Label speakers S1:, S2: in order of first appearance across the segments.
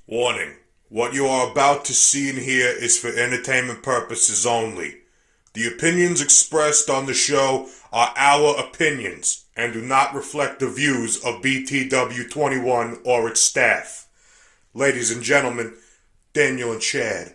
S1: Warning. What you are about to see and hear is for entertainment purposes only. The opinions expressed on the show are our opinions and do not reflect the views of BTW21 or its staff. Ladies and gentlemen, Daniel and Chad.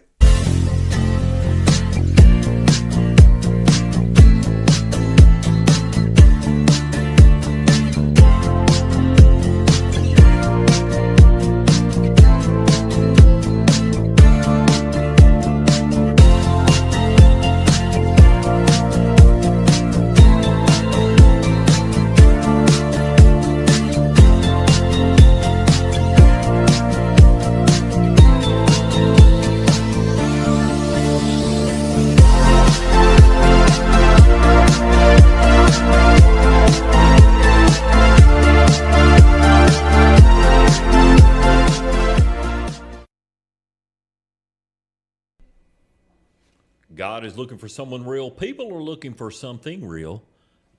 S2: God is looking for someone real. People are looking for something real.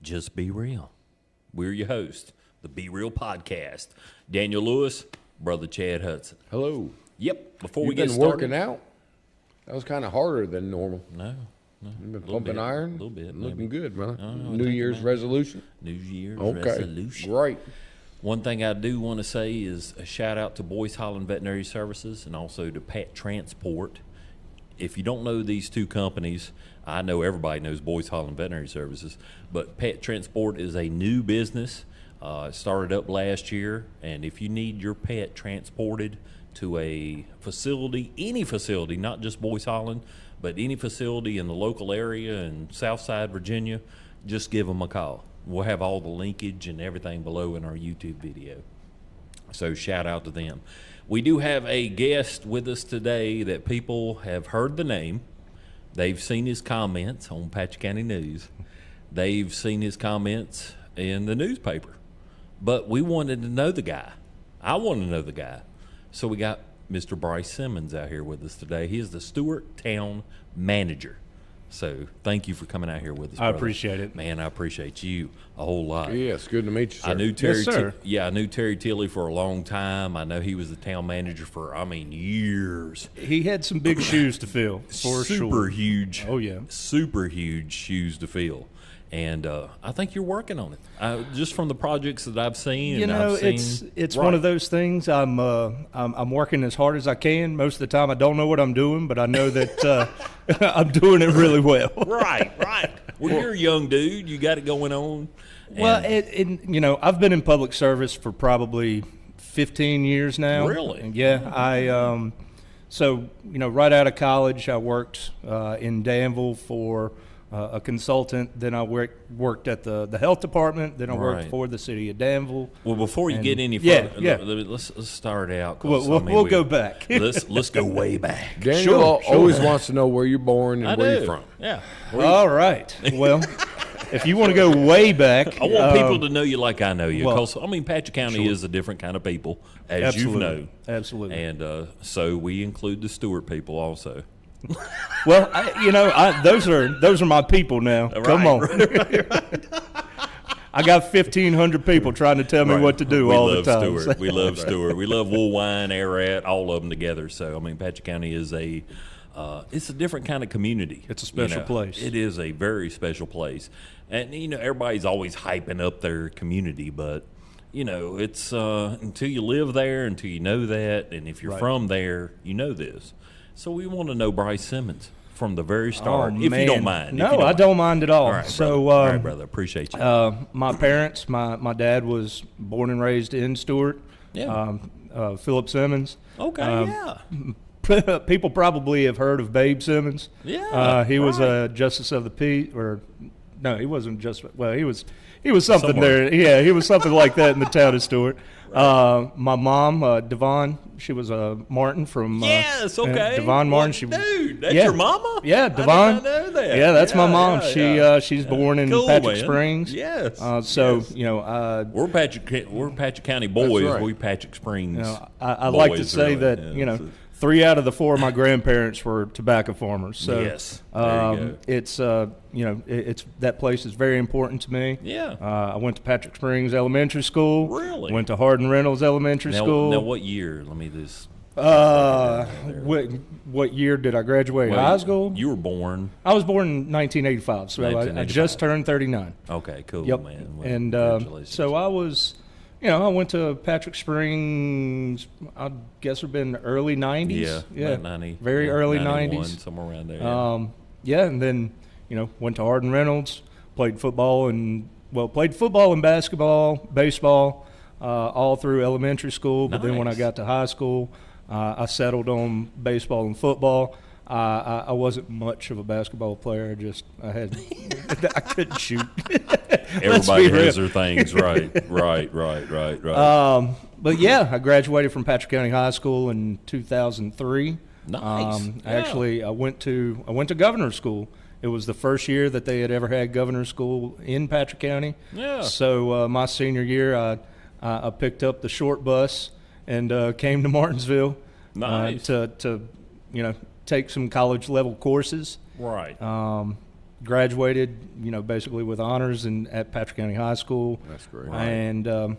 S2: Just be real. We're your host, the Be Real Podcast. Daniel Lewis, brother Chad Hudson.
S3: Hello.
S2: Yep. Before we
S3: You've
S2: get
S3: been
S2: started,
S3: working out? That was kind of harder than normal.
S2: No.
S3: You've been pumping iron?
S2: A little bit.
S3: Looking good, brother.
S2: No,
S3: New Year's resolution?
S2: New Year's
S3: Okay.
S2: resolution.
S3: Great.
S2: One thing I do want to say is a shout out to Boyce Holland Veterinary Services and also to Pat Transport. If you don't know these two companies, I know everybody knows Boyce Holland Veterinary Services, but Pet Transport is a new business. It started up last year, and if you need your pet transported to a facility, any facility, not just Boyce Holland, but any facility in the local area in Southside Virginia, just give them a call. We'll have all the linkage and everything below in our YouTube video. So shout out to them. We do have a guest with us today that people have heard the name. They've seen his comments on Patch County News. They've seen his comments in the newspaper. But we wanted to know the guy. I want to know the guy. So we got Mr. Bryce Simmons out here with us today. He is the Stuart Town Manager. So thank you for coming out here with us, brother.
S4: I appreciate it.
S2: Man, I appreciate you a whole lot.
S3: Yeah, it's good to meet you, sir.
S2: I knew Terry.
S4: Yes, sir.
S2: I knew Terry Tilley for a long time. I know he was the town manager for, years.
S4: He had some big shoes to fill, for
S2: Super
S4: sure.
S2: huge.
S4: Oh, yeah.
S2: Super huge shoes to fill. And I think you're working on it. Just from the projects that I've seen.
S4: You
S2: and
S4: know,
S2: I've seen,
S4: it's
S2: right.
S4: one of those things. I'm working as hard as I can. Most of the time, I don't know what I'm doing, but I know that I'm doing it really well.
S2: Right. Well, you're a young dude. You got it going on.
S4: Well, I've been in public service for probably 15 years now.
S2: Really?
S4: Yeah. So right out of college, I worked in Danville for a consultant. Then I worked at the health department. Then I worked for the city of Danville.
S2: Well, before you get any further,
S4: yeah.
S2: let's start out.
S4: We'll go back.
S2: let's go way back.
S3: Daniel always wants to know where you're born and where
S2: do.
S3: you're from.
S2: Yeah.
S4: All right. Well, if you want to go way back,
S2: I want people to know you like I know you. Because, Patch County is a different kind of people, as you know.
S4: Absolutely.
S2: And so we include the Stuart people also.
S4: Well, those are my people now. Come on. I got 1,500 people trying to tell me what to do all the time.
S2: Stuart. We love Stuart. We love Woolwine, Ararat, all of them together. So, Patch County is it's a different kind of community.
S4: It's a special place.
S2: It is a very special place. And, everybody's always hyping up their community, but, it's until you live there, until you know that, and if you're from there, you know this. So we want to know Bryce Simmons from the very start, if you don't mind.
S4: No, I don't mind at all.
S2: All right,
S4: so,
S2: all right, brother, appreciate you.
S4: My parents, my dad was born and raised in Stuart.
S2: Yeah.
S4: Philip Simmons.
S2: Okay, yeah.
S4: People probably have heard of Babe Simmons.
S2: Yeah,
S4: he was a justice of the peace, no, he wasn't just. Well, he was something
S2: Somewhere.
S4: there. Yeah, he was something like that in the town of Stuart. Right. My mom, Devon, she was Martin from.
S2: Yes, okay.
S4: Devon Martin.
S2: Dude, that's your mama?
S4: Yeah, Devon.
S2: I did not know that.
S4: Yeah, that's my mom.
S2: Yeah,
S4: she's born in
S2: cool,
S4: Patrick
S2: man.
S4: Springs.
S2: Yes.
S4: We're
S2: we're Patrick County boys.
S3: Right.
S2: We Patrick Springs.
S4: I like to
S2: boys,
S4: say
S2: really.
S4: that 3 out of the 4 of my grandparents were tobacco farmers. So
S2: yes, there you go.
S4: it's it's that place is very important to me.
S2: Yeah.
S4: I went to Patrick Springs Elementary School.
S2: Really?
S4: Went to Hardin Reynolds Elementary School.
S2: Now, what year? Let me just
S4: What year did I graduate high school?
S2: You were born.
S4: I was born in 1985, so I just turned 39.
S2: Okay, cool,
S4: Yep.
S2: man. Well,
S4: And
S2: congratulations.
S4: so I was, I went to Patrick Springs, I guess it would have been early 90s.
S2: Yeah, about 90.
S4: Very early
S2: 91,
S4: 90s.
S2: somewhere around there. Yeah.
S4: And then, went to Hardin Reynolds, played football and basketball, baseball, all through elementary school. But then when I
S2: Nice.
S4: got to high school, I settled on baseball and football. I wasn't much of a basketball player. I couldn't shoot.
S2: Everybody has their things, right.
S4: But yeah, I graduated from Patrick County High School in 2003.
S2: Nice.
S4: Actually, I went to governor's school. It was the first year that they had ever had governor's school in Patrick County.
S2: Yeah.
S4: So my senior year, I picked up the short bus and came to Martinsville.
S2: Nice.
S4: To take some college level courses.
S2: Right.
S4: Graduated, basically with honors at Patrick County High School.
S3: That's great.
S2: Right.
S4: And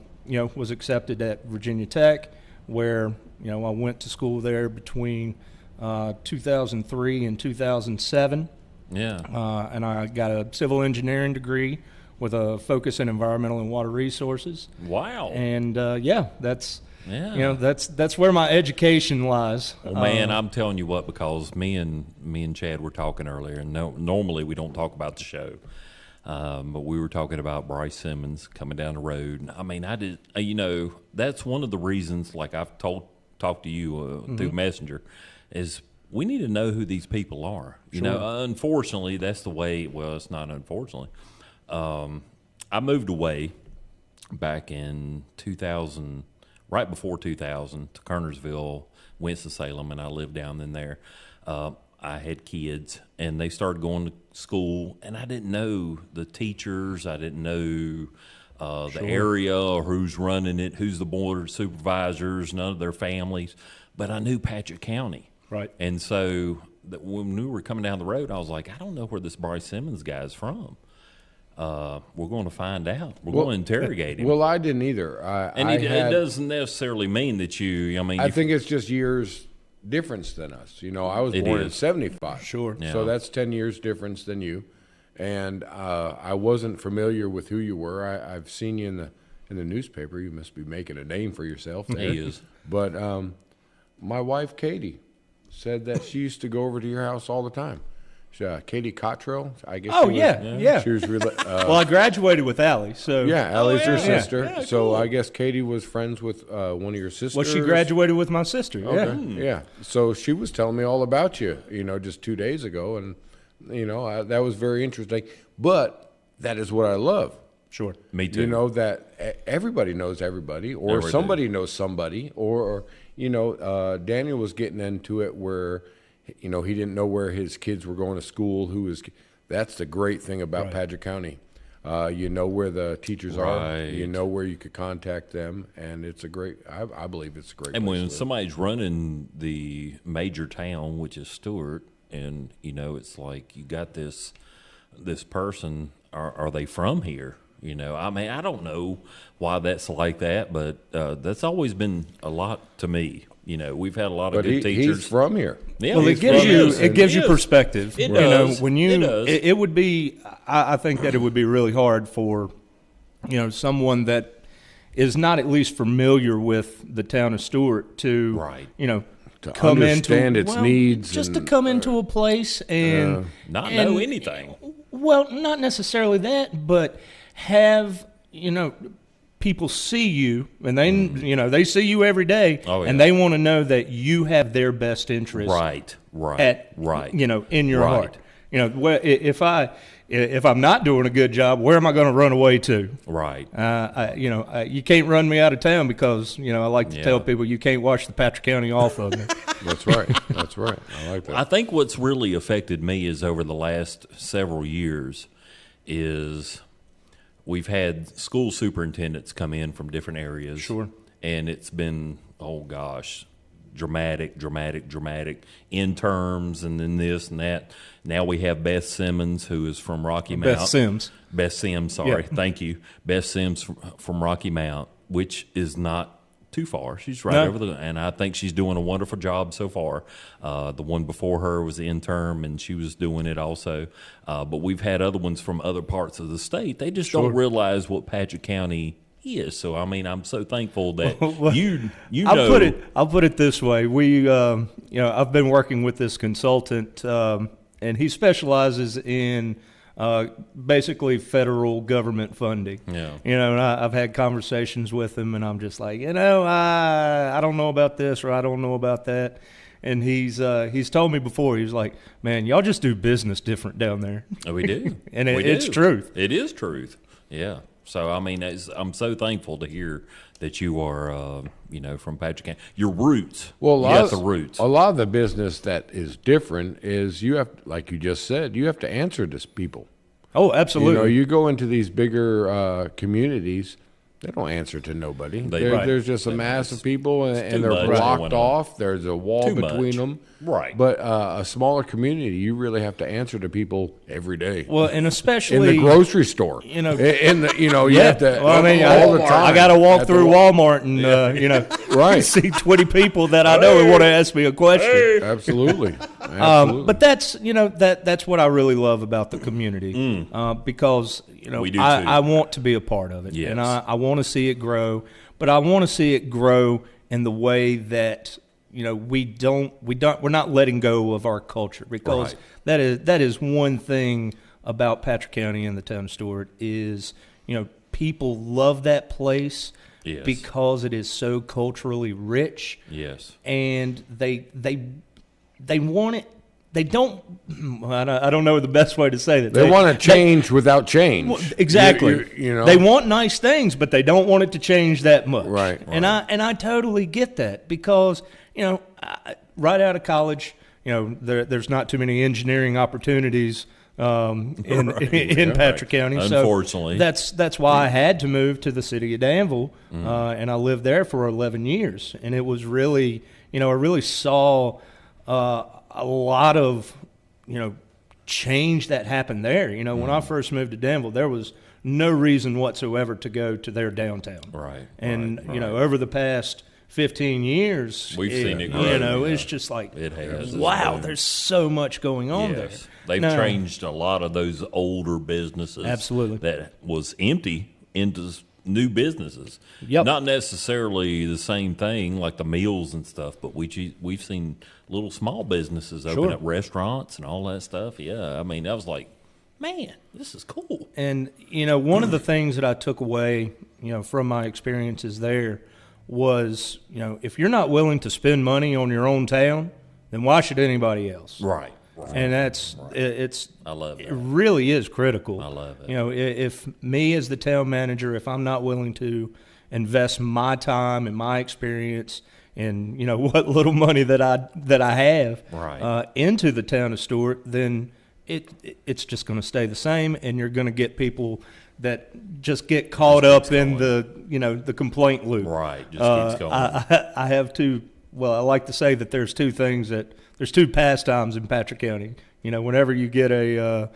S4: was accepted at Virginia Tech, where I went to school there between 2003 and 2007.
S2: Yeah.
S4: And I got a civil engineering degree with a focus in environmental and water resources.
S2: Wow.
S4: And that's
S2: Yeah.
S4: that's where my education lies.
S2: Well, man, I'm telling you what, because me and Chad were talking earlier, and normally we don't talk about the show, but we were talking about Bryce Simmons coming down the road. I mean, I did, that's one of the reasons, like I've talked to you through Messenger, is we need to know who these people are. You know, unfortunately, that's the way. Well, it's not unfortunately. I moved away back in 2000. Right before 2000 to Kernersville, Winston-Salem, and I lived down in there. I had kids, and they started going to school, and I didn't know the teachers. I didn't know the area or who's running it, who's the board of supervisors, none of their families. But I knew Patrick County.
S4: Right.
S2: And so when we were coming down the road, I was like, I don't know where this Bryce Simmons guy's from. We're going to find out. We're going to interrogate him.
S3: Well, I didn't either.
S2: It doesn't necessarily mean that
S3: I think it's just years difference than us. I was born in 75.
S4: Sure.
S2: Yeah.
S3: So that's 10 years difference than you. And I wasn't familiar with who you were. I've seen you in the newspaper. You must be making a name for yourself there.
S2: He is.
S3: But my wife, Katie, said that she used to go over to your house all the time. Katie Cottrell, I guess.
S4: Oh, yeah.
S3: She was really.
S4: Well, I graduated with Allie, so
S3: Yeah, Allie's her sister.
S2: Yeah,
S3: so
S2: cool.
S3: I guess Katie was friends with one of your sisters.
S4: Well, she graduated with my sister.
S3: Okay.
S4: Yeah.
S3: Yeah. So she was telling me all about you, just 2 days ago. And, that was very interesting. But that is what I love.
S4: Sure.
S2: Me too.
S3: That everybody knows everybody, or
S2: Never
S3: somebody knows somebody, or Daniel was getting into it where, he didn't know where his kids were going to school. That's the great thing about Patrick County. You know where the teachers are. You know where you could contact them, and it's a great. I believe it's a great.
S2: And
S3: place
S2: when
S3: to live.
S2: somebody's running the major town, which is Stuart, and it's like you got this person. Are they from here? I mean, I don't know why that's like that, but that's always been a lot to me. We've had a lot of good teachers.
S3: He's from here.
S2: Yeah,
S4: Well,
S2: he's
S4: it gives
S2: He
S4: you
S2: is.
S4: perspective.
S2: It does.
S4: When you,
S2: It does.
S4: it would be. I think that it would be really hard for, someone that is not at least familiar with the town of Stuart to,
S2: Right.
S3: To
S4: come
S3: understand
S4: into
S3: its needs,
S4: just
S3: and,
S4: to come into a place and
S2: Not know anything.
S4: Well, not necessarily that, but have people see you, and they see you every day,
S2: Oh, yeah.
S4: and they want to know that you have their best interest
S2: Right.
S4: in your
S2: Right.
S4: heart. If I'm not doing a good job, where am I going to run away to?
S2: Right.
S4: You can't run me out of town because I like to
S2: Yeah.
S4: tell people you can't wash the Patrick County off of me.
S3: That's right. That's right. I like that.
S2: I think what's really affected me is over the last several years is we've had school superintendents come in from different areas.
S4: Sure.
S2: And it's been, dramatic in terms and then this and that. Now we have Beth Simmons, who is from Rocky Mount. Beth Sims, sorry.
S4: Yeah.
S2: Thank you. Beth Sims from Rocky Mount, which is not too far. She's right over and I think she's doing a wonderful job so far. The one before her was the interim, and she was doing it also. But we've had other ones from other parts of the state. They just don't realize what Patrick County is. So I mean, I'm so thankful that you know.
S4: I'll put it this way: I've been working with this consultant, and he specializes in basically federal government funding.
S2: Yeah.
S4: And I've had conversations with him, and I'm just like, I don't know about this, or I don't know about that. And he's told me before, he's like, man, y'all just do business different down there.
S2: Oh, we do.
S4: And it's truth.
S2: It is truth. Yeah. So, I mean, I'm so thankful to hear that you are, from Patrick County. Your roots.
S3: Well,
S2: the roots.
S3: A lot of the business that is different is you have, like you just said, you have to answer to people.
S4: Oh, absolutely.
S3: You go into these bigger communities, they don't answer to nobody. There's just a mass of people, and they're blocked off. There's a wall between them.
S2: Right.
S3: But a smaller community, you really have to answer to people every day.
S4: Well, and especially
S3: in the grocery store. You have to.
S4: Well, I mean,
S3: all the time.
S4: I got to walk through Walmart and
S3: right.
S4: see 20 people that I know want to ask me a question.
S3: Hey. Absolutely.
S4: But that's that's what I really love about the community, because
S2: we do
S4: I want to be a part of it, and I want to see it grow. But I want to see it grow in the way that we're not letting go of our culture, because that is one thing about Patrick County and the town of Stuart is people love that place because it is so culturally rich.
S2: Yes,
S4: and they want it. They don't. I don't know the best way to say that.
S3: They want to change without change.
S4: Well, exactly. They want nice things, but they don't want it to change that much.
S3: Right.
S4: And I totally get that, because right out of college, there's not too many engineering opportunities in Patrick County.
S2: Unfortunately,
S4: so that's why I had to move to the city of Danville, and I lived there for 11 years, and it was really, I really saw a lot of, change that happened there. When I first moved to Danville, there was no reason whatsoever to go to their downtown.
S2: Right.
S4: And, over the past 15 years,
S2: we've seen it grow.
S4: It's just like,
S2: it has.
S4: Wow, there's so much going on there.
S2: They've changed a lot of those older businesses.
S4: Absolutely.
S2: That was empty into new businesses.
S4: Yep.
S2: Not necessarily the same thing like the meals and stuff, but we've seen little small businesses open up restaurants and all that stuff. Yeah, I mean, I was like, man, this is cool.
S4: And one of the things that I took away, from my experiences there was, if you're not willing to spend money on your own town, then why should anybody else?
S2: Right.
S4: And that's it's.
S2: I love it.
S4: It really is critical.
S2: I love it.
S4: If me as the town manager, if I'm not willing to invest my time and my experience and what little money that I have into the town of Stuart, then it's just going to stay the same, and you're going to get people that just get caught up in the complaint loop.
S2: Right. Just keeps going.
S4: I have two. Well, I like to say that there's two pastimes in Patrick County. Whenever you get a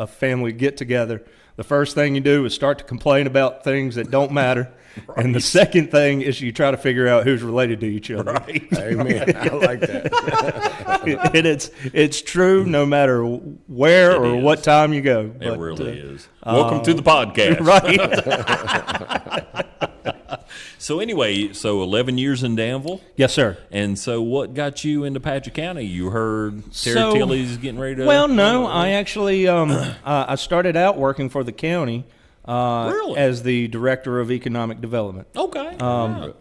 S4: family get together, the first thing you do is start to complain about things that don't matter, and the second thing is you try to figure out who's related to each other.
S2: Right.
S3: Amen. I like that.
S4: And it's true no matter where or what time you go.
S2: It really is. Welcome to the podcast.
S4: Right.
S2: So anyway, 11 years in Danville?
S4: Yes, sir.
S2: And so what got you into Patrick County? You heard Terry Tilley's getting ready to...
S4: Well, no. I actually I started out working for the county as the Director of Economic Development.
S2: Okay.
S4: I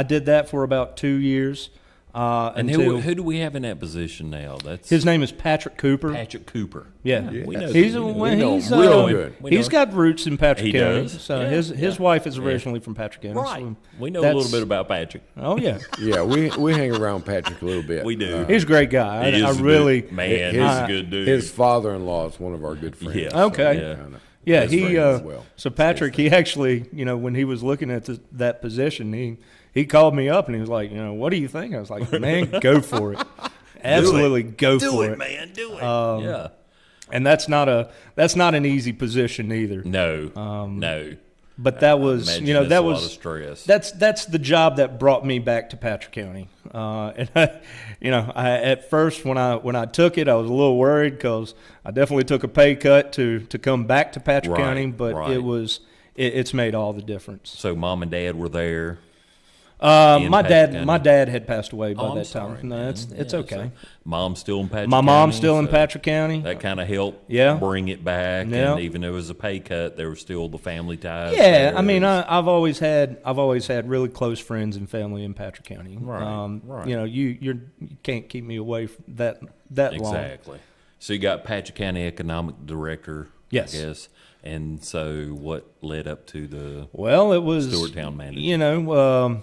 S4: did that for about 2 years.
S2: And who do we have in that position now?
S4: His name is Patrick Cooper.
S2: Patrick Cooper.
S4: Yeah,
S2: we know.
S4: He's
S3: real good.
S4: He's got roots in Patrick County.
S2: Does.
S4: So his wife is originally from Patrick County.
S2: Right.
S4: So
S2: we know a little bit about Patrick.
S4: Oh yeah.
S3: Yeah, we hang around Patrick a little bit.
S2: We do.
S4: He's a great guy.
S2: He's
S4: I really
S2: man. He's a good dude.
S3: His father-in-law is one of our good friends.
S2: Yeah.
S4: Okay.
S3: So,
S4: so Patrick, he actually, when he was looking at that position, he called me up and he was like, what do you think? I was like, man, go for it. Absolutely go for it.
S2: Man. Do it.
S4: And that's not an easy position either.
S2: No. No.
S4: But that was,
S2: Imagine
S4: that
S2: that's a
S4: was
S2: lot of stress.
S4: That's the job that brought me back to Patrick County. And at first when I took it, I was a little worried because I definitely took a pay cut to come back to Patrick County. But it's made all the difference.
S2: So mom and dad were there.
S4: My dad had passed away by that time.
S2: Sorry,
S4: no, it's okay.
S2: So mom's still in Patrick
S4: My
S2: County.
S4: mom's still in Patrick County.
S2: That kind of helped bring it back.
S4: Yeah.
S2: And even though it was a pay cut, there was still the family ties.
S4: Yeah,
S2: there.
S4: I mean, I've always had really close friends and family in Patrick County.
S2: Right.
S4: You can't keep me away from that long.
S2: Exactly. So you got Patrick County Economic Director.
S4: Yes.
S2: I guess. And so what led up to the
S4: it was
S2: Stuart Town Manager?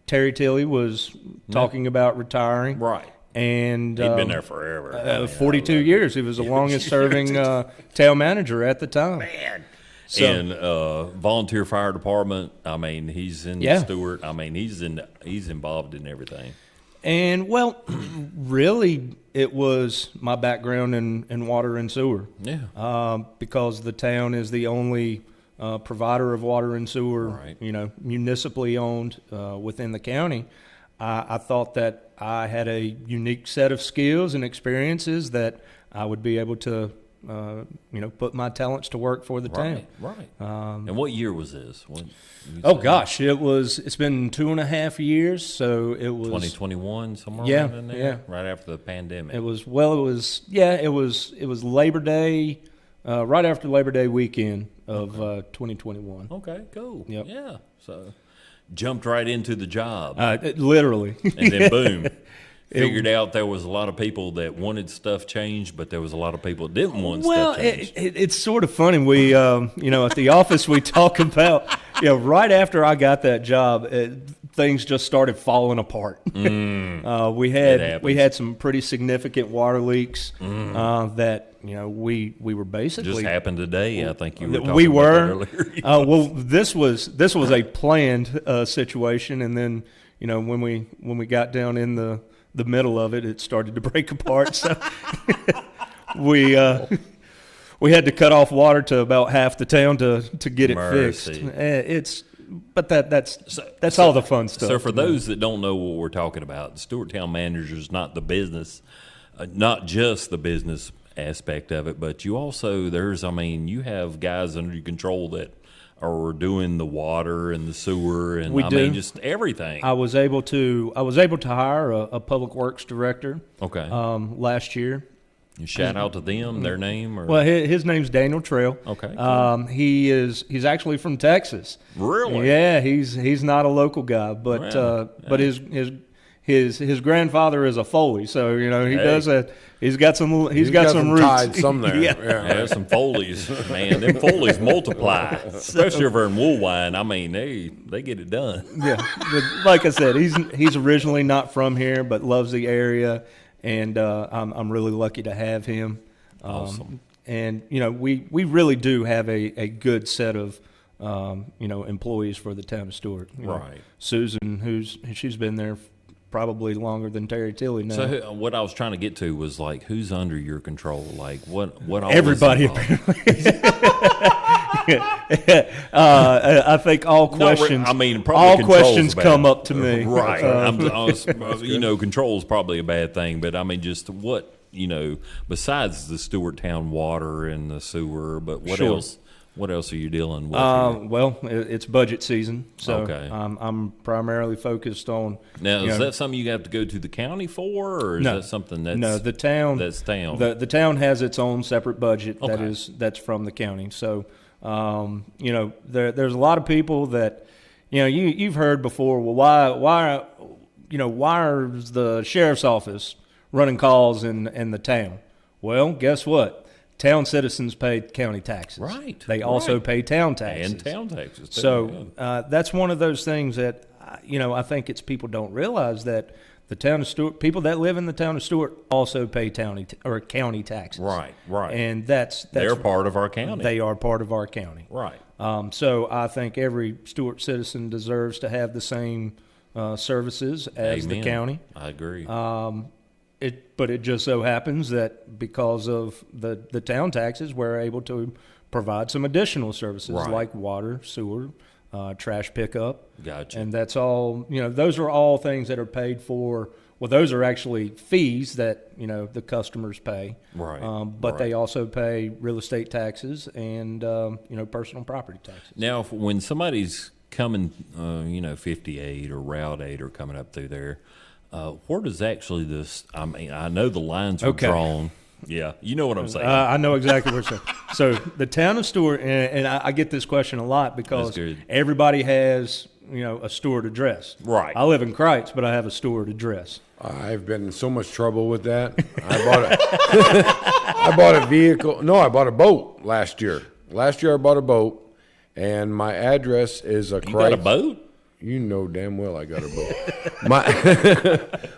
S4: Terry Tilley was talking about retiring.
S2: Right.
S4: And
S2: he'd been there forever.
S4: 42 years. He was the longest serving town manager at the time.
S2: Man.
S4: So,
S2: and volunteer fire department. I mean, he's in Stuart. I mean, he's involved in everything.
S4: And really, it was my background in water and sewer.
S2: Yeah.
S4: Because the town is the only provider of water and sewer, municipally owned within the county. I thought that I had a unique set of skills and experiences that I would be able to, put my talents to work for the town.
S2: Right. And what year was this?
S4: Gosh, it's been 2.5 years. So it was
S2: 2021, somewhere around in there.
S4: Yeah.
S2: Right after the pandemic.
S4: It was Labor Day, right after Labor Day weekend of 2021.
S2: Okay, cool.
S4: Yep.
S2: Yeah. So jumped right into the job.
S4: Literally.
S2: And then boom. Figured out there was a lot of people that wanted stuff changed, but there was a lot lot of people that didn't want stuff changed.
S4: It's sort of funny. We, at the office, we talk about, right after I got that job, things just started falling apart. We had some pretty significant water leaks that we were basically
S2: just happened today. I think you were talking
S4: we
S2: about
S4: were
S2: that earlier.
S4: This was a planned situation, and then when we got down in the middle of it, it started to break apart. So we had to cut off water to about half the town to get it fixed. That's all the fun stuff.
S2: So for those that don't know what we're talking about, the Stuart Town Manager is not the business, not just the business aspect of it, but you also you have guys under your control that are doing the water and the sewer and mean just everything.
S4: I was able to hire a public works director.
S2: Okay.
S4: Last year.
S2: You shout out to them, their name, or
S4: well, his name's Daniel Trail.
S2: Okay. Cool.
S4: He's actually from Texas.
S2: Really?
S4: Yeah, he's not a local guy, but but his grandfather is a Foley, so he does that. He's got some roots.
S3: Tied some there.
S2: Yeah, some Foleys. Man, them Foleys multiply, especially over in Woolwine. I mean, they get it done.
S4: Yeah, but like I said, he's originally not from here, but loves the area, and I'm really lucky to have him.
S2: Awesome.
S4: And we really do have a good set of employees for the town of Stuart.
S2: Right.
S4: Susan, she's been there probably longer than Terry Tilley now.
S2: So what I was trying to get to was who's under your control? What all
S4: everybody apparently. I think all questions.
S2: Probably
S4: all questions come up to me.
S2: Right. Control is probably a bad thing, but just what besides the Stuart Town water and the sewer, but what else? What else are you dealing with?
S4: Well, it's budget season, so
S2: okay.
S4: I'm primarily focused on.
S2: Now, is that something you have to go to the county for, or is that something that's
S4: the town?
S2: That's town.
S4: The town has its own separate budget that's from the county. So, there's a lot of people that, you've heard before. Well, why is the sheriff's office running calls in the town? Well, guess what? Town citizens pay county taxes.
S2: Right.
S4: They also pay town taxes.
S2: And town taxes, too.
S4: So that's one of those things that, I think people don't realize that the town of Stuart, people that live in the town of Stuart also pay county taxes.
S2: Right.
S4: And that's
S2: they're part of our county.
S4: They are part of our county.
S2: Right.
S4: So I think every Stuart citizen deserves to have the same services as the county.
S2: I agree.
S4: But it just so happens that because of the town taxes, we're able to provide some additional services like water, sewer, trash pickup.
S2: Gotcha.
S4: And that's all, those are all things that are paid for. Well, those are actually fees that, the customers pay.
S2: Right.
S4: But they also pay real estate taxes and, personal property taxes.
S2: Now, when somebody's coming, 58 or Route 8 or coming up through there, where does actually this, I know the lines are drawn. Yeah, you know what I'm saying.
S4: I know exactly what you're saying. So the town of Stuart, and I get this question a lot because everybody has, a Stuart address.
S2: Right.
S4: I live in Kreitz, but I have a Stuart address.
S3: I've been in so much trouble with that. I bought a vehicle. No, I bought a boat last year. Last year I bought a boat, and my address is a Kreitz.
S2: You got a boat?
S3: You know damn well I got a boat.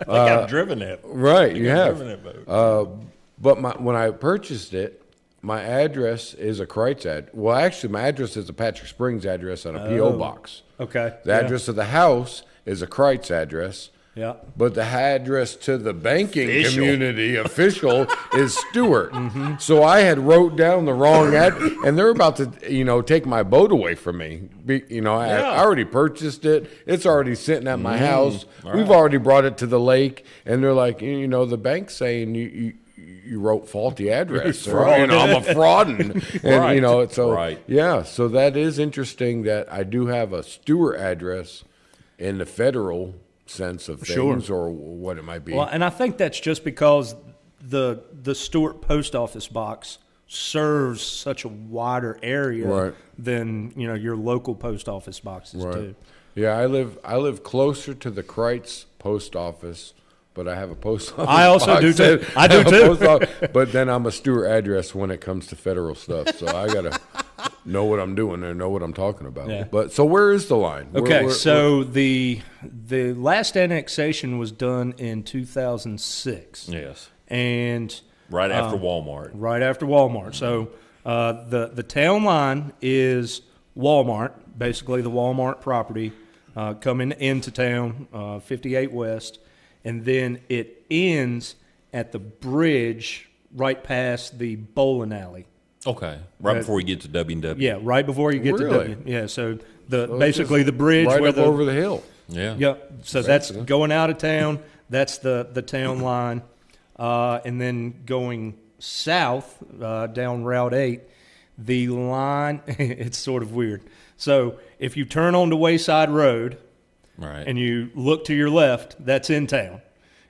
S2: I've driven it.
S3: Right, you have.
S2: Driven that boat.
S3: But when I purchased it, my address is a Kreitz address. Well, actually, my address is a Patrick Springs address on a P.O. box.
S4: Okay.
S3: The address of the house is a Kreitz address.
S4: Yeah.
S3: But the address to the banking community official is Stuart. Mm-hmm. So I had wrote down the wrong and they're about to, take my boat away from me. I already purchased it. It's already sitting at my house. Right. We've already brought it to the lake, and they're like, the bank's saying you wrote faulty address, or I'm a fraudin', and so that is interesting that I do have a Stuart address in the federal sense of things, or what it might be.
S4: Well, and I think that's just because the Stuart post office box serves such a wider area than your local post office boxes do.
S3: Yeah, I live closer to the Kreitz post office. But I have a post office.
S4: I also do too. I do too.
S3: But then I'm a Stuart address when it comes to federal stuff. So I gotta know what I'm doing and know what I'm talking about. Yeah. But so where is the line?
S4: The last annexation was done in 2006.
S2: Yes.
S4: And
S2: right after Walmart.
S4: Right after Walmart. So the town line is Walmart, basically the Walmart property coming into town, 58 West. And then it ends at the bridge right past the bowling alley.
S2: Okay, right before you get to W&W.
S4: Yeah, right before you get to W. Yeah, so basically the bridge
S3: right
S4: where
S3: up over the hill.
S2: Yeah.
S4: Yeah. So that's going out of town. That's the town line, and then going south down Route 8, the line. It's sort of weird. So if you turn onto Wayside Road.
S2: Right.
S4: And you look to your left, that's in town.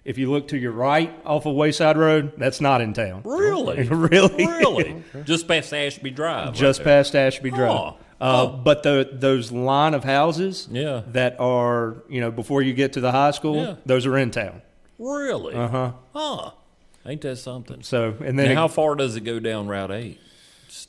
S4: If you look to your right off of Wayside Road, that's not in town.
S2: Really?
S4: Really?
S2: Really? Just past Ashby Drive.
S4: Just past Ashby Drive. But those line of houses that are, before you get to the high school, those are in town.
S2: Really?
S4: Uh-huh.
S2: Huh. Ain't that something?
S4: So, and then
S2: how far does it go down Route 8?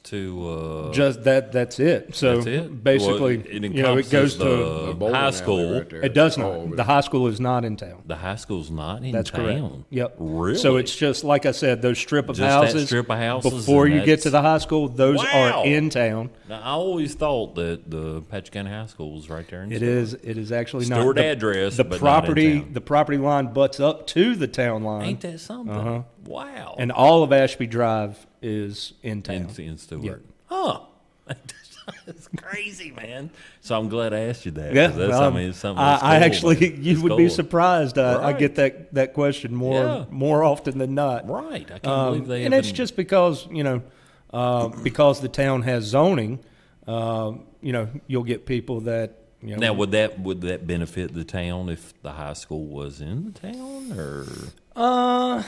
S2: To
S4: just that's it. So
S2: that's it?
S4: basically, it goes
S2: to
S4: the
S2: high school.
S3: Right there.
S4: It does not. The high school is not in town.
S2: The high school's not in
S4: that's
S2: town.
S4: Correct. Yep.
S2: Really?
S4: So it's just like I said, those strip of
S2: just
S4: houses.
S2: That strip of houses
S4: before you get to the high school, those are in town.
S2: Now, I always thought that the Patrick County High School was right there in
S4: It is actually not.
S2: Stuart address.
S4: The
S2: but
S4: property.
S2: not in town.
S4: The property line butts up to the town line.
S2: Ain't that something?
S4: Uh-huh.
S2: Wow.
S4: And all of Ashby Drive is in town.
S2: In Stuart.
S4: Yep.
S2: Huh. That's crazy, man. So I'm glad I asked you that.
S4: Yeah,
S2: it's something
S4: I actually, you would be
S2: cool.
S4: surprised. I get that question more often than not.
S2: Right. I can't believe they.
S4: And it's just because because the town has zoning. You'll get people that.
S2: Now, would that benefit the town if the high school was in the town, or?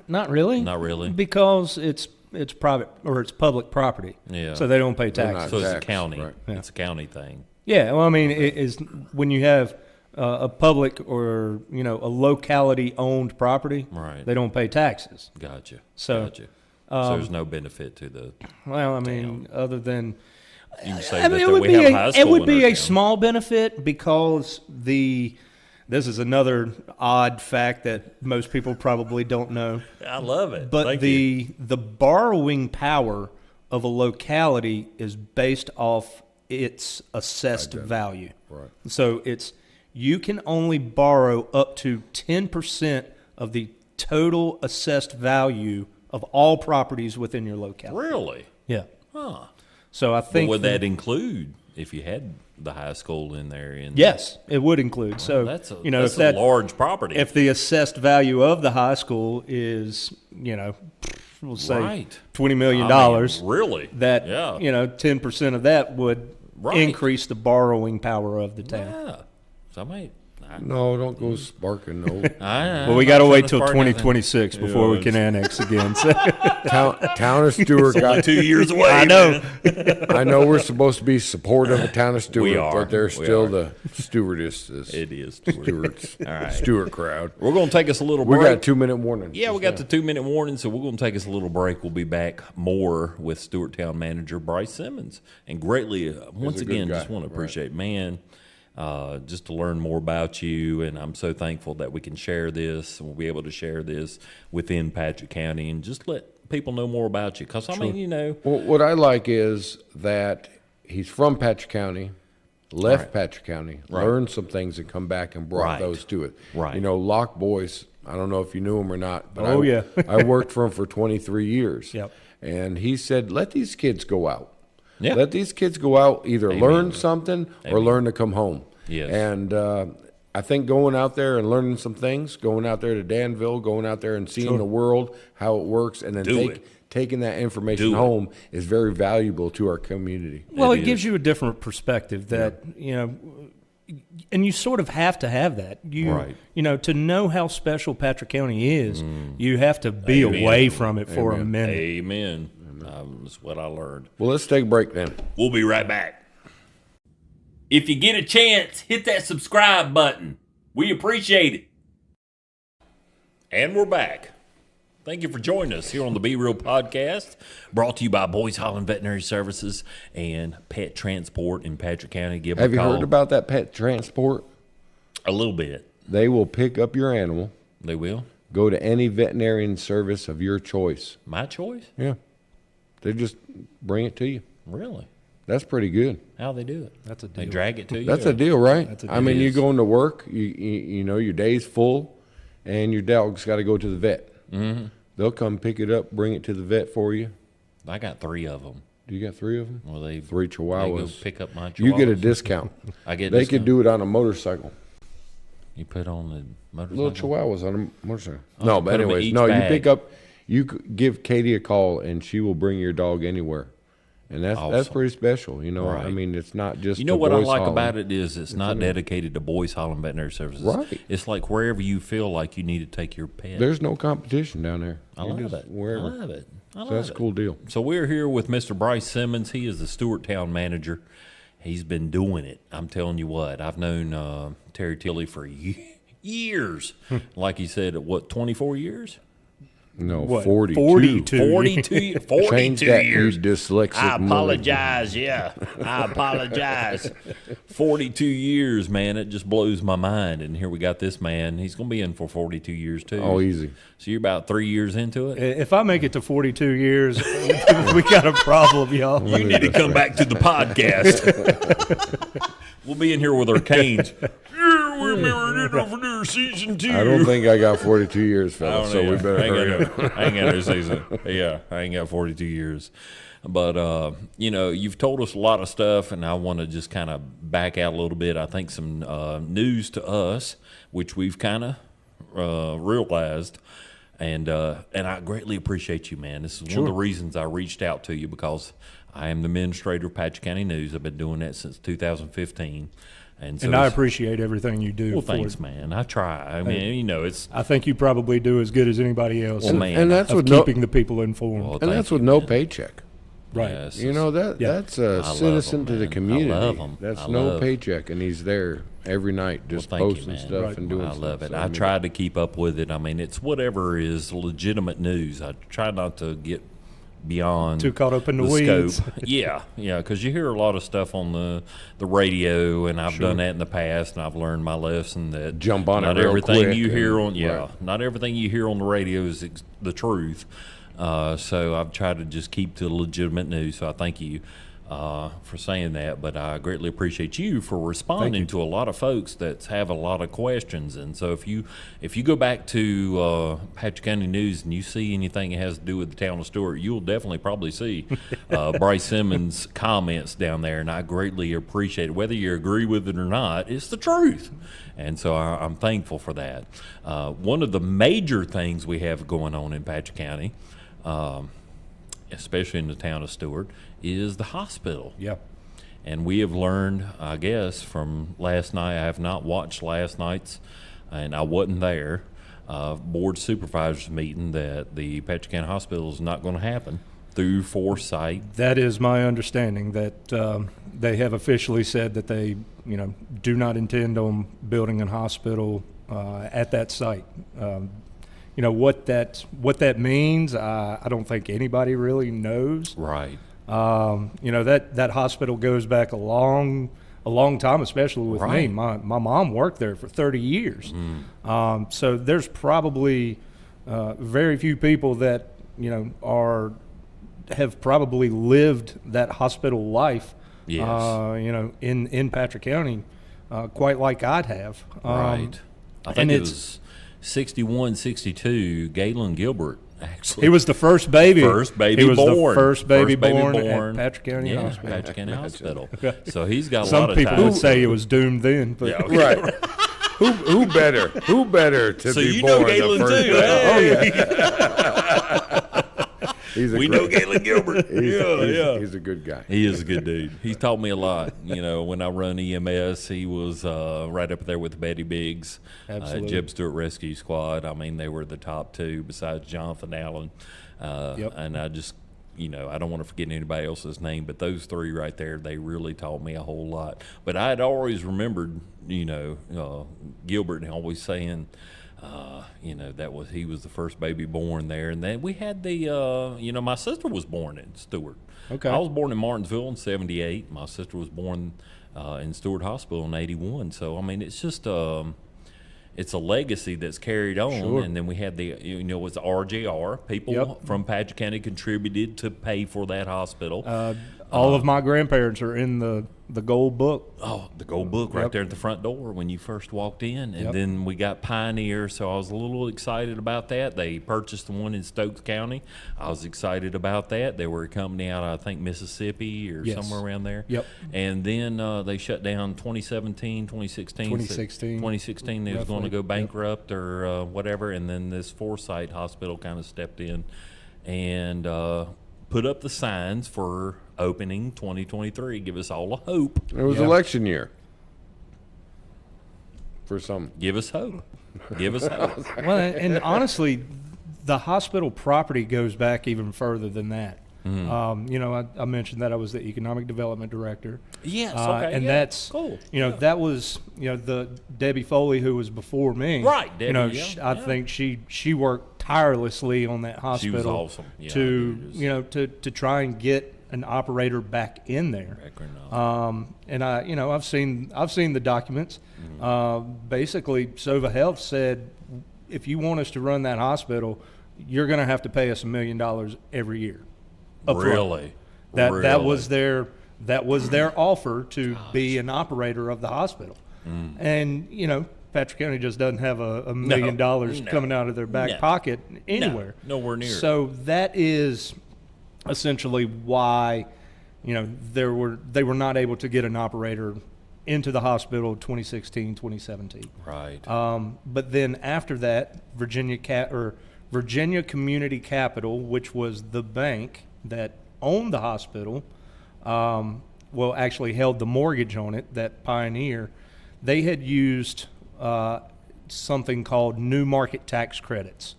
S4: Not really.
S2: Not really,
S4: because it's private or it's public property.
S2: Yeah.
S4: So they don't pay taxes.
S2: So it's a county.
S3: Right.
S2: Yeah. It's a county thing.
S4: Yeah. Well, I mean, it is when you have a public or a locality owned property.
S2: Right.
S4: They don't pay taxes.
S2: Gotcha.
S4: So,
S2: so there's no benefit to the.
S4: Well, I mean, other than.
S2: You can say we have high school.
S4: It would be a
S2: town.
S4: small benefit because this is another odd fact that most people probably don't know.
S2: I love it.
S4: But the borrowing power of a locality is based off its assessed value.
S3: Right.
S4: So you can only borrow up to 10% of the total assessed value of all properties within your locality.
S2: Really?
S4: Yeah.
S2: Huh.
S4: So I think
S2: But would that include if you had the high school in there?
S4: Yes, it would include. So
S2: that's a,
S4: if
S2: a large property.
S4: If the assessed value of the high school is, we'll say $20 million,
S2: really?
S4: That 10% of that would increase the borrowing power of the town.
S2: Yeah. So
S3: no, don't go sparking. No.
S4: Well, we got to wait till 2026 before we can annex again. So.
S3: Town of Stuart got
S2: 2 years away.
S4: I know.
S3: I know we're supposed to be supportive of the town of Stuart,
S2: We are.
S3: but they're still the stewardesses.
S2: It is
S3: Stewart's.
S2: All right.
S3: Stuart crowd.
S2: We're going to take us a little
S3: We
S2: break.
S3: got a 2-minute warning.
S2: Yeah, we got the 2-minute warning, so we're going to take us a little break. We'll be back more with Stewart Town Manager Bryce Simmons. And greatly, once
S3: a good
S2: again,
S3: guy.
S2: just want to appreciate, just to learn more about you. And I'm so thankful that we can share this, and we'll be able to share this within Patrick County and just let people know more about you. Because,
S3: Well, what I like is that he's from Patrick County, left Patrick County, learned some things, and come back and brought those to it.
S2: Right.
S3: Locke Boyce, I don't know if you knew him or not, but
S4: yeah.
S3: I worked for him for 23 years.
S4: Yep.
S3: And he said, let these kids go out.
S2: Yeah.
S3: Let these kids go out, either learn something or learn to come home.
S2: Yes.
S3: And I think going out there and learning some things, going out there to Danville, going out there and seeing the world, how it works, and then taking that information home is very valuable to our community.
S4: Well, it gives you a different perspective that, and you sort of have to have that. To know how special Patrick County is, you have to be away from it for a minute.
S2: Amen. That's what I learned.
S3: Well, let's take a break then.
S2: We'll be right back. If you get a chance, hit that subscribe button. We appreciate it. And we're back. Thank you for joining us here on the Be Real podcast, brought to you by Boys Holland Veterinary Services and Pet Transport in Patrick County.
S3: Have you heard about that Pet Transport?
S2: A little bit.
S3: They will pick up your animal.
S2: They will?
S3: Go to any veterinarian service of your choice.
S2: My choice?
S3: Yeah. They just bring it to you.
S2: Really?
S3: That's pretty good.
S2: How they do it?
S4: That's a deal.
S2: They drag it to you?
S3: That's a deal, right?
S4: That's a deal.
S3: I mean, you go into work, your day's full, and your dog's got to go to the vet.
S2: Mm-hmm.
S3: They'll come pick it up, bring it to the vet for you.
S2: I got 3 of them.
S3: Do you got 3 of them?
S2: Well,
S3: 3 Chihuahuas.
S2: They go pick up my Chihuahuas.
S3: You get a discount.
S2: I get a
S3: They
S2: discount.
S3: could do it on a motorcycle.
S2: You put on the motorcycle?
S3: Little Chihuahuas on a motorcycle.
S2: Oh,
S3: No,
S2: so
S3: but
S2: put 'em in
S3: anyways,
S2: each
S3: no,
S2: bag.
S3: you pick up, give Katie a call, and she will bring your dog anywhere. And that's
S2: Awesome.
S3: pretty special,
S2: Right.
S3: I mean, it's not just
S2: what I
S3: Boys
S2: like
S3: Holland.
S2: about it is it's not dedicated to Boys Holland Veterinary Services.
S3: Right.
S2: It's like wherever you feel like you need to take your pet.
S3: There's no competition down there.
S2: I
S3: You're
S2: love
S3: just
S2: it.
S3: Wherever.
S2: I love it.
S3: So that's a cool deal.
S2: So we're here with Mr. Bryce Simmons. He is the Stewart Town manager. He's been doing it. I'm telling you what. I've known Terry Tilley for years. Like he said, 24 years?
S3: No,
S4: What,
S3: 42.
S4: 42.
S2: 42
S3: Change that,
S2: years.
S3: you dyslexic.
S2: I apologize. Yeah, I apologize. 42 years, man. It just blows my mind. And here we got this man. He's going to be in for 42 years, too.
S3: Oh, easy.
S2: So you're about 3 years into it?
S4: If I make it to 42 years, we got a problem, y'all.
S2: You need to come back to the podcast. We'll be in here with our canes. Yeah, we're married over there, season 2.
S3: I don't think I got 42 years, fellas, so we better hurry up.
S2: I ain't got no season. Yeah, I ain't got 42 years. But, you've told us a lot of stuff, and I want to just kind of back out a little bit. I think some news to us, which we've kind of realized. And I greatly appreciate you, man. This is one of the reasons I reached out to you, because I am the administrator of Patrick County News. I've been doing that since 2015. And
S4: I appreciate everything you do.
S2: Well, thanks, man. I try. I mean, it's.
S4: I think you probably do as good as anybody else.
S2: Well, man,
S3: and that's
S4: of
S3: with
S4: keeping the people informed.
S2: Well,
S3: and
S2: thank
S3: that's
S2: you,
S3: with no
S2: man.
S3: paycheck.
S4: Right.
S2: Yes,
S3: That's a
S2: I love
S3: citizen
S2: 'em,
S3: to the
S2: man. I
S3: community.
S2: love 'em.
S3: That's
S2: I
S3: no
S2: love-
S3: paycheck, and he's there every night just
S2: Well, thank you,
S3: posting
S2: man.
S3: stuff
S4: Right.
S3: and doing
S2: I
S3: stuff.
S2: love it.
S3: So,
S2: I try to keep up with it. I mean, it's whatever is legitimate news. I try not to get beyond
S4: Too caught up in the
S2: scope.
S4: weeds.
S2: yeah, because you hear a lot of stuff on the radio, and I've done that in the past, and I've learned my lesson that
S3: Jump on it
S2: not
S3: real
S2: everything
S3: quick
S2: you hear
S3: and-
S2: on
S3: right.
S2: not everything you hear on the radio is the truth. So I've tried to just keep to legitimate news. So I thank you. for saying that, but I greatly appreciate you for responding to a lot of folks that have a lot of questions. And so if you go back to Patrick County News and you see anything that has to do with the town of Stuart, you'll definitely probably see Bryce Simmons' comments down there, and I greatly appreciate it. Whether you agree with it or not, it's the truth. And so I'm thankful for that. One of the major things we have going on in Patrick County, especially in the town of Stuart, is the hospital.
S4: Yeah.
S2: And we have learned, I guess, from last night. I have not watched last night's, and I wasn't there, board supervisors meeting, that the Patrick County Hospital is not going to happen through foresight.
S4: That is my understanding, that they have officially said that they, do not intend on building a hospital at that site. What that means, I don't think anybody really knows.
S2: Right.
S4: That hospital goes back a long time, especially with me. My mom worked there for 30 years. So there's probably very few people that, have probably lived that hospital life,
S2: yes.
S4: In Patrick County, quite like I'd have.
S2: Right. I think it was 61, 62, Galen Gilbert, actually.
S4: He was the first baby.
S2: He
S4: was
S2: born.
S4: the first baby born at Patrick County Hospital.
S2: Patrick County Hospital. So he's got a
S4: Some
S2: lot of
S4: people
S2: time.
S4: would say it was doomed then. But
S2: Yeah, okay.
S3: Right. Who better to
S2: So
S3: be
S2: you
S3: born
S2: know Galen
S3: the first
S2: too,
S3: baby?
S2: huh?
S3: Oh yeah.
S2: We know Galen Gilbert.
S3: He's a good guy.
S2: He is a good dude. He's taught me a lot. When I run EMS, he was right up there with Betty Biggs,
S4: Absolutely.
S2: Jeb Stewart Rescue Squad. I mean, they were the top two besides Jonathan Allen. And I just, I don't want to forget anybody else's name, but those three right there, they really taught me a whole lot. But I had always remembered, Gilbert always saying, he was the first baby born there. And then we had my sister was born in Stuart.
S4: Okay.
S2: I was born in Martinsville in 78. My sister was born in Stuart Hospital in 81. So, I mean, it's just it's a legacy that's carried on.
S4: Sure.
S2: And then we had it was RJR. People from Patrick County contributed to pay for that hospital.
S4: All of my grandparents are in the gold book.
S2: Oh, the gold book right there at the front door when you first walked in. And then we got Pioneer, so I was a little excited about that. They purchased the one in Stokes County. I was excited about that. They were a company out of, I think, Mississippi or somewhere around there.
S4: Yep.
S2: And then they shut down 2017, 2016. 2016, they was going to go bankrupt or whatever. And then this Foresight Hospital kind of stepped in and put up the signs for opening 2023. Give us all a hope.
S3: It was election year. For some.
S2: Give us hope. Give us hope.
S4: Well, and honestly, the hospital property goes back even further than that. I mentioned that I was the economic development director.
S2: Yes, okay,
S4: and that's
S2: cool.
S4: That was the Debbie Foley who was before me.
S2: Right, Debbie.
S4: I think she worked tirelessly on that hospital.
S2: She was awesome. Yeah,
S4: to try and get an operator back in there. And I've seen the documents. Basically, Sova Health said, if you want us to run that hospital, you're going to have to pay us $1 million every year.
S2: Really?
S4: That was their offer to be an operator of the hospital. And Patrick County just doesn't have $1 million coming out of their back pocket anywhere.
S2: Nowhere near.
S4: So that is essentially why they were not able to get an operator into the hospital 2016, 2017.
S2: Right.
S4: But then after that, Virginia Community Capital, which was the bank that owned the hospital, actually held the mortgage on it, that Pioneer, they had used something called new market tax credits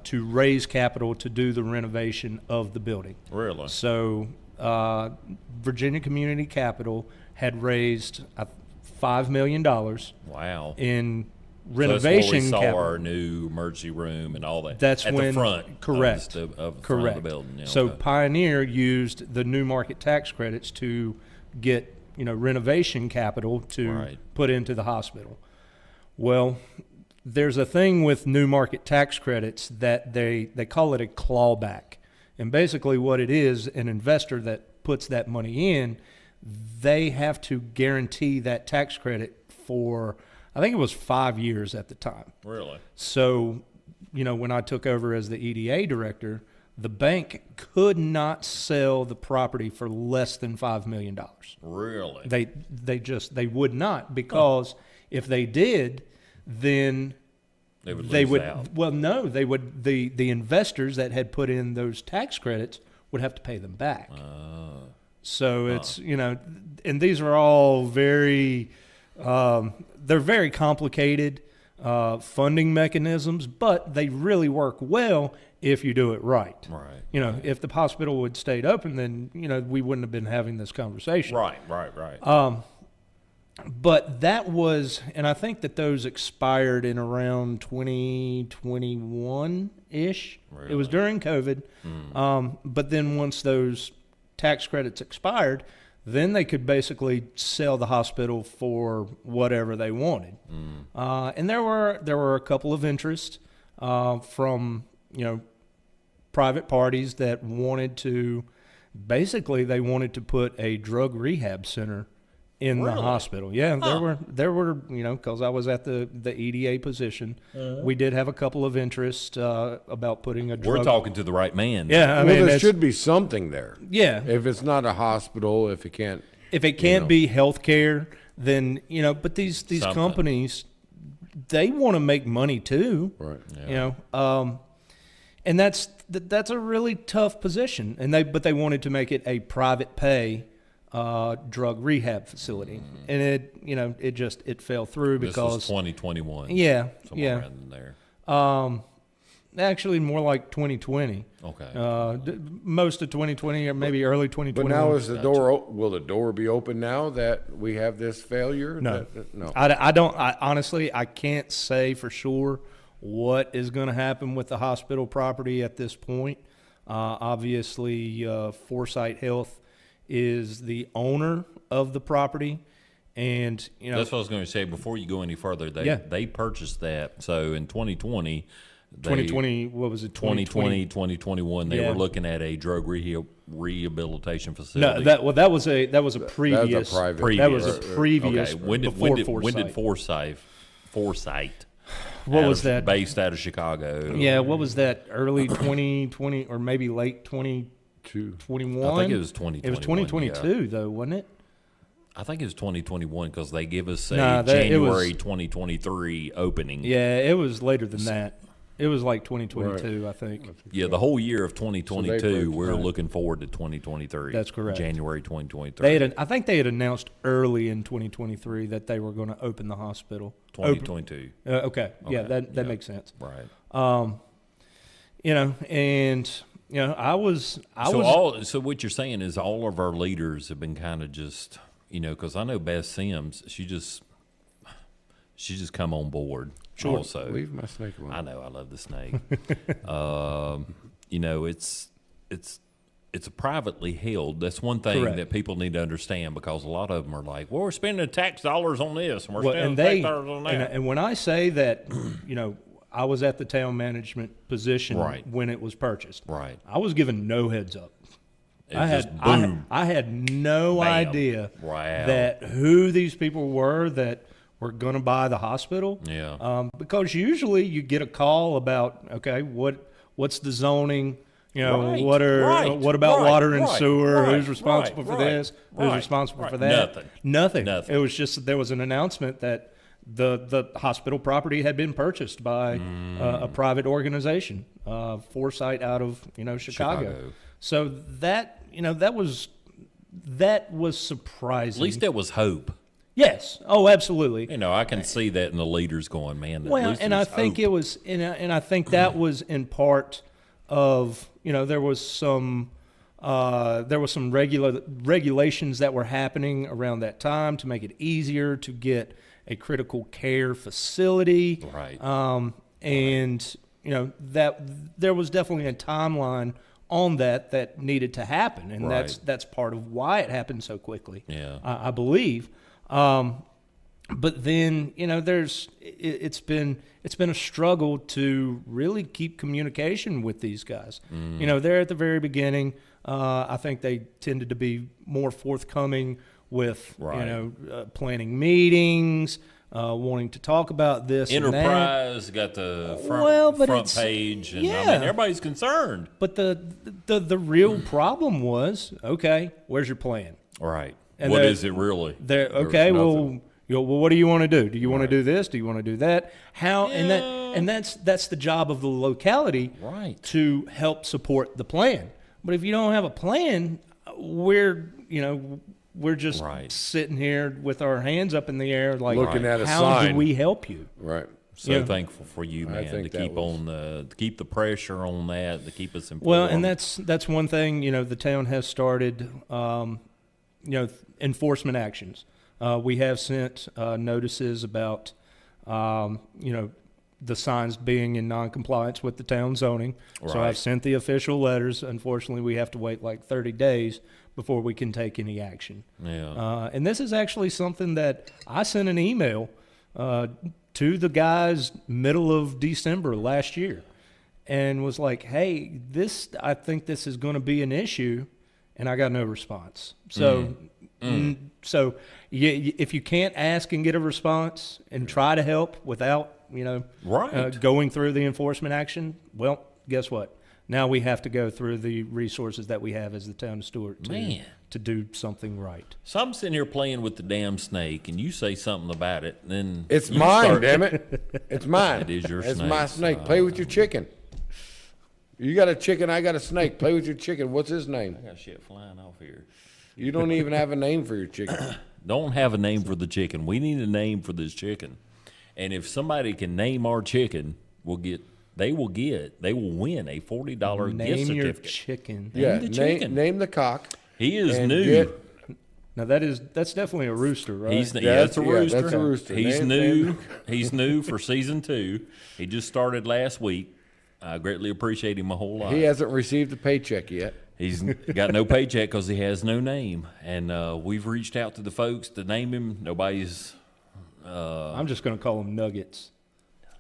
S4: to raise capital to do the renovation of the building.
S2: Really?
S4: So Virginia Community Capital had raised $5 million.
S2: Wow.
S4: In renovation.
S2: So that's where we saw our new emergency room and all that.
S4: That's
S2: at
S4: when
S2: the front.
S4: Correct.
S2: Of
S4: correct.
S2: the building. Yeah,
S4: so
S2: okay.
S4: Pioneer used the new market tax credits to get renovation capital to put into the hospital. Well, there's a thing with new market tax credits that they call it a clawback. And basically what it is, an investor that puts that money in, they have to guarantee that tax credit for, I think it was 5 years at the time.
S2: Really?
S4: So, when I took over as the EDA director, the bank could not sell the property for less than $5 million.
S2: Really?
S4: They would not, because if they did, then
S2: they would lose out.
S4: Well, no, they would. The investors that had put in those tax credits would have to pay them back. So it's and these are all very they're very complicated funding mechanisms, but they really work well if you do it right.
S2: Right.
S4: If the hospital had stayed open, then we wouldn't have been having this conversation.
S2: Right.
S4: But that was, and I think that those expired in around 2021-ish.
S2: Really?
S4: It was during COVID. But then once those tax credits expired, then they could basically sell the hospital for whatever they wanted. And there were a couple of interests from private parties that wanted to, basically they wanted to put a drug rehab center in the hospital. Yeah, there were because I was at the EDA position, we did have a couple of interests about putting a drug.
S2: We're talking to the right man.
S4: Yeah,
S3: there should be something there.
S4: Yeah,
S3: if it's not a hospital, if it can't
S4: be health care, then but these companies, they want to make money too.
S3: Right.
S4: Yeah. And that's a really tough position, and they wanted to make it a private pay drug rehab facility, and it fell through because
S2: this was 2021.
S4: Yeah,
S2: somewhere around there.
S4: Actually, more like 2020.
S2: Okay.
S4: Most of 2020 or maybe early 2021.
S3: But now is the door? Will the door be open now that we have this failure?
S4: No,
S3: no.
S4: I don't. Honestly, I can't say for sure what is going to happen with the hospital property at this point. Obviously, Foresight Health is the owner of the property, and
S2: that's what I was going to say. Before you go any further, they purchased that. So in 2020,
S4: what was it?
S2: 2020, 2021, they were looking at a drug rehabilitation facility.
S4: No, that was a previous. That was a previous.
S2: Okay. When did Foresight?
S4: What was that?
S2: Based out of Chicago.
S4: Yeah. What was that? Early 2020 or maybe late 2021?
S2: I think it was 2021.
S4: It was 2022 though, wasn't it?
S2: I think it was 2021 because they give us a January 2023 opening.
S4: Yeah, it was later than that. It was like 2022, I think.
S2: Yeah, the whole year of 2022, we're looking forward to 2023.
S4: That's correct.
S2: January 2023.
S4: I think they had announced early in 2023 that they were going to open the hospital.
S2: 2022.
S4: Okay. Yeah, that makes sense.
S2: Right. So what you're saying is all of our leaders have been kind of just, because I know Beth Sims, she just come on board.
S4: Sure.
S2: Also,
S3: leave my snake alone.
S2: I know, I love the snake. It's a privately held. That's one thing that people need to understand, because a lot of them are like, well, we're spending tax dollars on this and we're spending tax dollars on that.
S4: And when I say that, I was at the town management position when it was purchased.
S2: Right.
S4: I was given no heads up. I had no idea that who these people were that were going to buy the hospital.
S2: Yeah.
S4: Because usually you get a call about, okay, what's the zoning? What about water and sewer? Who's responsible for this? Who's responsible for that? Nothing. It was just that there was an announcement that the hospital property had been purchased by a private organization, Foresight out of Chicago. So that was surprising.
S2: At least there was hope.
S4: Yes. Oh, absolutely.
S2: I can see that in the leaders going, man.
S4: I think it was, and I think that was in part of, there was some regulations that were happening around that time to make it easier to get a critical care facility.
S2: Right.
S4: And that there was definitely a timeline on that needed to happen, and that's part of why it happened so quickly.
S2: Yeah.
S4: I believe. But then it's been a struggle to really keep communication with these guys. They're at the very beginning. I think they tended to be more forthcoming with,
S2: Right.
S4: planning meetings, wanting to talk about this and that.
S2: Enterprise got the front page, and I mean, everybody's concerned.
S4: But the real problem was, okay, where's your plan?
S2: Right.
S4: And
S2: What is it really?
S4: Okay,
S3: nothing.
S4: well, what do you want to do? Do you want to do this? Do you want to do that? How? And that's the job of the locality,
S2: Right.
S4: to help support the plan. But if you don't have a plan, we're just
S2: Right.
S4: sitting here with our hands up in the air, like,
S3: Looking at a
S4: how
S3: sign.
S4: do we help you?
S3: Right.
S2: So
S4: Yeah.
S2: thankful for you, man, to
S3: think that
S2: keep
S3: was-
S2: to keep the pressure on that, to keep us informed.
S4: Well, and that's one thing, the town has started, enforcement actions. We have sent notices about, the signs being in noncompliance with the town zoning. So
S2: Right.
S4: I've sent the official letters. Unfortunately, we have to wait like 30 days before we can take any action.
S2: Yeah.
S4: And this is actually something that I sent an email to the guys middle of December last year, and was like, hey, I think this is going to be an issue, and I got no response. So, so if you can't ask and get a response and try to help without,
S2: Right.
S4: going through the enforcement action, well, guess what? Now we have to go through the resources that we have as the town of Stuart to do something right.
S2: So I'm sitting here playing with the damn snake, and you say something about it, and then
S3: It's
S2: you
S3: mine,
S2: start-
S3: damn it. It's mine.
S2: It is your
S3: It's
S2: snake.
S3: my snake. Play with your chicken. You got a chicken, I got a snake. Play with your chicken. What's his name?
S2: I got shit flying off here.
S3: You don't even have a name for your chicken.
S2: Don't have a name for the chicken. We need a name for this chicken. And if somebody can name our chicken, they will win a $40 gift
S4: Name your
S2: certificate.
S4: chicken.
S3: Yeah,
S2: the chicken.
S3: name the cock.
S2: He is
S3: and
S2: new.
S4: Now that's definitely a rooster, right?
S2: He's
S3: Yeah,
S2: that's a
S3: yeah,
S2: rooster.
S3: that's a rooster.
S2: He's
S3: Name-
S2: new.
S3: name-
S2: He's new for season 2. He just started last week. I greatly appreciate him a whole lot.
S3: He hasn't received a paycheck yet.
S2: He's got no paycheck because he has no name, and we've reached out to the folks to name him. Nobody's.
S4: I'm just going to call them Nuggets.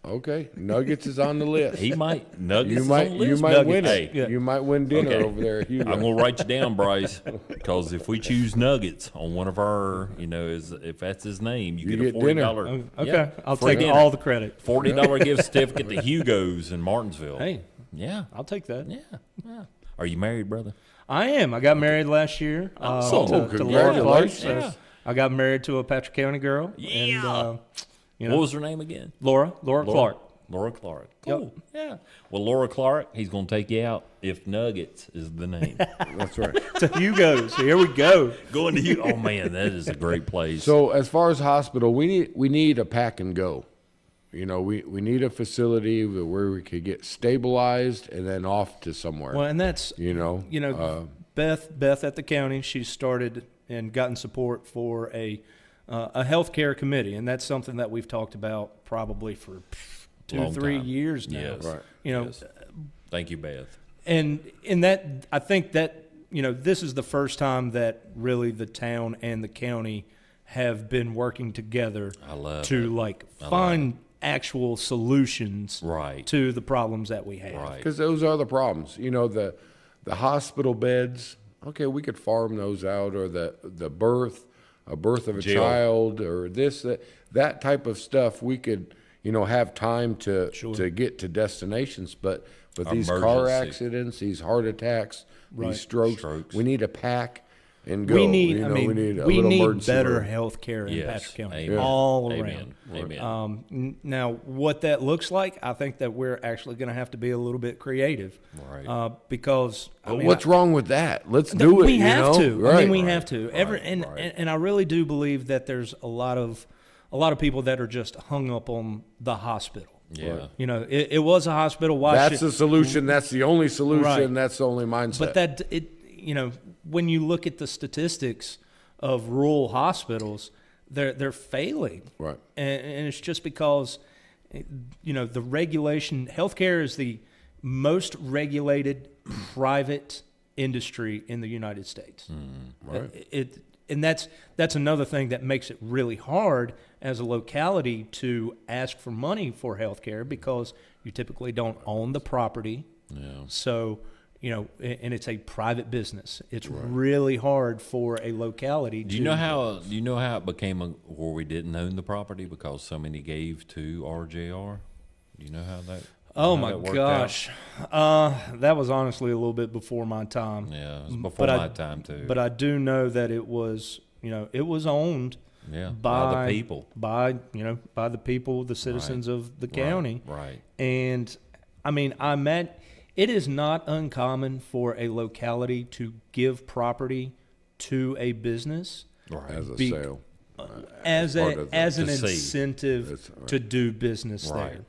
S3: Okay, Nuggets is on the list.
S2: He might Nuggets.
S3: You
S2: is
S3: might
S2: on the list.
S3: win
S2: Hey,
S3: it.
S4: Yeah.
S3: You might win dinner
S2: Okay.
S3: over there at Hugo.
S2: I'm gonna write you down, Bryce, because if we choose Nuggets on one of our, if that's his name, you get a
S3: get dinner.
S2: $40.
S4: Okay, I'll
S2: free
S4: take
S2: dinner.
S4: all the credit.
S2: $40 gift certificate to Hugo's in Martinsville.
S4: Hey,
S2: Yeah,
S4: I'll take that.
S2: yeah. Are you married, brother?
S4: I am. I got married last year
S2: Awesome.
S4: to Laura Clark.
S3: Congratulations.
S4: So
S2: Yeah.
S4: I got married to a Patrick County girl.
S2: Yeah.
S4: And,
S2: What was her name again?
S4: Laura Clark.
S2: Laura Clark. Cool. Yeah. Well, Laura Clark, he's going to take you out if Nuggets is the name.
S3: That's right.
S4: To Hugo's. Here we go.
S2: Going to you. Oh, man, that is a great place.
S3: So as far as hospital, we need a pack and go. We need a facility where we could get stabilized and then off to somewhere.
S4: Well, and that's Beth at the county. She started and gotten support for a healthcare committee, and that's something that we've talked about probably for 2-3
S2: time.
S4: years now.
S2: Yes.
S3: Right.
S2: Yes. Thank you, Beth.
S4: And in that, I think that this is the first time that really the town and the county have been working together
S2: I love
S4: to
S2: it.
S4: find actual solutions
S2: Right.
S4: to the problems that we have.
S2: Right.
S3: Because those are the problems. The hospital beds, okay, we could farm those out, or the birth of a
S2: Jail.
S3: child, or that type of stuff. We could, have time to get to destinations. But these car
S2: Emergency.
S3: accidents, these heart attacks,
S4: Right.
S3: these strokes, we need a pack and go.
S4: We need,
S3: we need a
S4: we
S3: little
S4: need
S3: emergency
S4: better
S3: room.
S4: health care in
S2: Yes.
S4: Patrick County,
S2: Amen.
S4: all
S2: Amen.
S4: around.
S2: Amen.
S4: Now, what that looks like, I think that we're actually going to have to be a little bit creative,
S2: Right.
S4: Because
S3: What's wrong with that? Let's do it.
S4: we have to.
S3: Right.
S4: I mean, we have to.
S2: Right.
S4: And I really do believe that there's a lot of people that are just hung up on the hospital.
S2: Yeah.
S4: It was a hospital. Why
S3: That's
S4: should,
S3: the solution. That's the only solution.
S4: Right.
S3: That's the only mindset.
S4: But when you look at the statistics of rural hospitals, they're failing.
S3: Right.
S4: And it's just because, the regulation, healthcare is the most regulated private industry in the United States.
S3: Right.
S4: And that's another thing that makes it really hard as a locality to ask for money for healthcare, because you typically don't own the property.
S2: Yeah.
S4: So, and it's a private business. It's really hard for a locality.
S2: Do you know how it became where we didn't own the property because so many gave to RJR? Do you know how that?
S4: Oh my gosh, that was honestly a little bit before my time.
S2: Yeah, it was before my time too.
S4: But I do know that it was, it was owned.
S2: Yeah, by the people.
S4: By the people, the citizens of the county.
S2: Right.
S4: And I mean, it is not uncommon for a locality to give property to a business
S3: as a sale,
S4: as an incentive to do business there.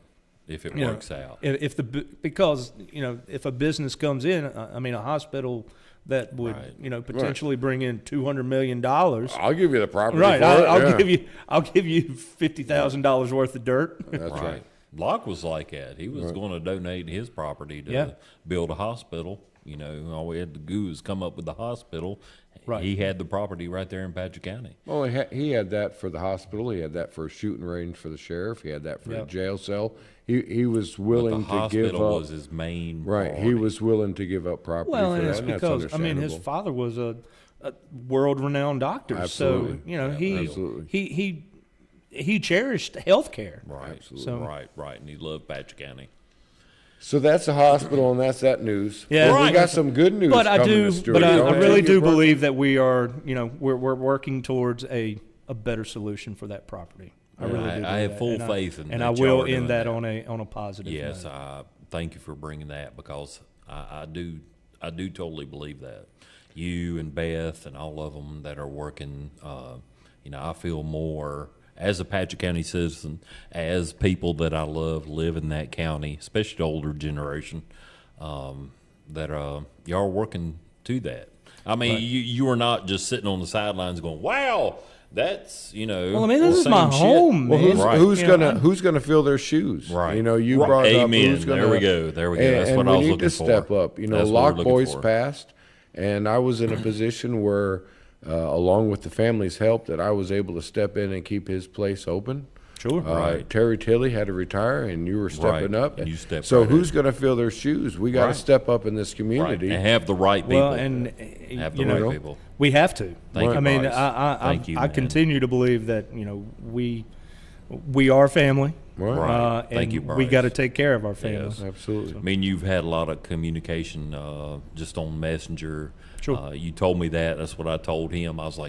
S2: If it works out.
S4: Because if a business comes in, a hospital that would potentially bring in $200 million.
S3: I'll give you the property.
S4: Right, I'll give you $50,000 worth of dirt.
S3: That's right.
S2: Locke was like that. He was going to donate his property to build a hospital. All we had to do is come up with the hospital. Right. He had the property right there in Patrick County.
S3: Well, he had that for the hospital. He had that for a shooting range for the sheriff. He had that for a jail cell. He was willing to give up. The
S2: hospital was his main priority.
S3: He was willing to give up property for that.
S4: It's because his father was a world-renowned doctor.
S3: Absolutely.
S4: So he cherished health care.
S2: Right. Absolutely. Right. And he loved Patrick County.
S3: So that's the hospital, and that's that news.
S4: Yeah,
S3: well, we got some good news.
S4: But
S3: coming to Stuart.
S4: But I really do believe that we are, we're working towards a better solution for that property. I really do.
S2: I have full faith in that.
S4: And I will end that on a positive.
S2: Yes,
S4: note.
S2: Thank you for bringing that because I do totally believe that. You and Beth and all of them that are working, I feel more. As a Patrick County citizen, as people that I love live in that county, especially the older generation, that y'all are working to that. I mean, you are not just sitting on the sidelines going, "Wow, that's
S4: Well, this is my home, man.
S3: Well, who's gonna fill their shoes?
S2: Right.
S3: You brought up who's gonna.
S2: There we go. That's what I was looking for.
S3: And we need to step up. Lock Boys passed, and I was in a position where. Along with the family's help, that I was able to step in and keep his place open.
S4: Sure.
S3: Right. Terry Tilley had to retire, and you were stepping up.
S2: And you stepped
S3: so who's going to fill their shoes? We got to step up in this community
S2: and have the right people.
S4: Well, and
S2: have the right people.
S4: We have to.
S2: Thank you,
S4: I continue to believe that we are family.
S3: Right.
S2: Thank you, Bryce.
S4: We got to take care of our family.
S3: Yes, absolutely.
S2: I mean, you've had a lot of communication just on Messenger.
S4: Sure.
S2: You told me that. That's what I told him. I was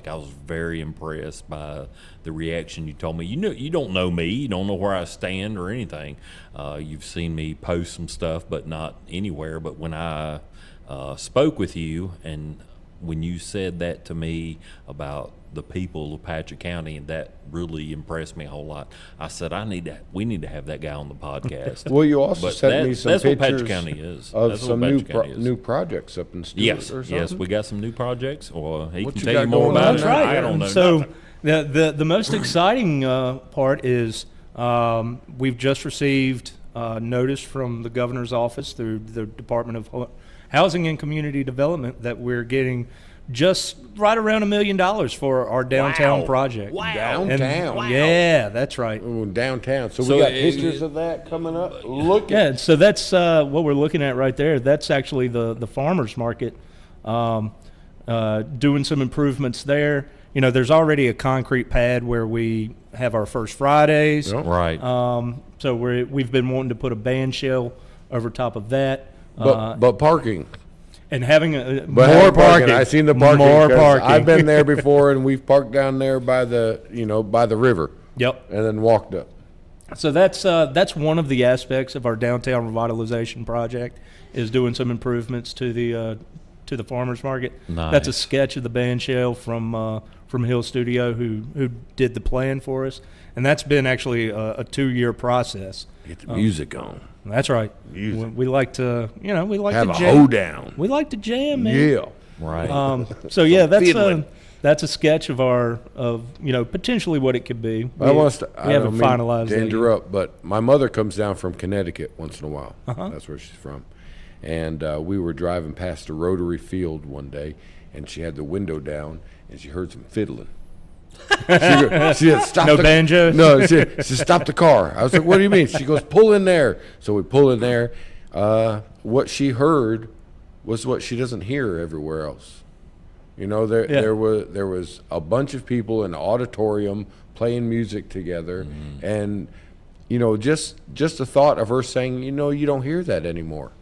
S2: very impressed by the reaction you told me. You don't know me. You don't know where I stand or anything. You've seen me post some stuff, but not anywhere. But when I spoke with you and when you said that to me about the people of Patrick County, and that really impressed me a whole lot. I said, we need to have that guy on the podcast.
S3: Well, you also sent me some pictures
S2: what Patrick County is.
S3: Of some new projects up in Stuart or something.
S2: Yes, we got some new projects. Or he
S3: what
S2: can
S3: you
S2: tell
S3: got
S2: you more
S3: going
S2: about
S3: on
S2: it.
S4: That's right.
S2: I don't know.
S4: So the most exciting part is we've just received notice from the governor's office through the Department of Housing and Community Development that we're getting just right around $1 million for our downtown project.
S2: Wow.
S3: Downtown.
S4: Wow. Yeah, that's right.
S3: Ooh, downtown. So we got pictures of that coming up. Look at
S4: so that's what we're looking at right there. That's actually the farmers market, doing some improvements there. There's already a concrete pad where we have our first Fridays.
S3: Yep.
S2: Right.
S4: So we've been wanting to put a band shell over top of that.
S3: but parking.
S4: And having more parking.
S3: I seen the parking.
S4: More parking.
S3: I've been there before, and we've parked down there by the river.
S4: Yep.
S3: And then walked up.
S4: So that's one of the aspects of our downtown revitalization project is doing some improvements to the farmers market.
S2: Nice.
S4: That's a sketch of the band shell from Hill Studio who did the plan for us, and that's been actually a 2-year process.
S3: Get the music on.
S4: That's right. We like to,
S3: have
S4: to
S3: a
S4: jam.
S3: hoedown.
S4: We like to jam, man.
S3: Yeah.
S2: Right.
S4: So yeah, that's a sketch of potentially what it could be. We haven't finalized
S3: to interrupt, but my mother comes down from Connecticut once in a while.
S4: Uh-huh.
S3: That's where she's from. And we were driving past a rotary field one day, and she had the window down, and she heard some fiddling. She said, "Stop
S4: no banjo?"
S3: No, she stopped the car. I was like, "What do you mean?" She goes, "Pull in there." So we pull in there. What she heard was what she doesn't hear everywhere else. You know, there was a bunch of people in the auditorium playing music together, and you know, just the thought of her saying, you know, you don't hear that anymore.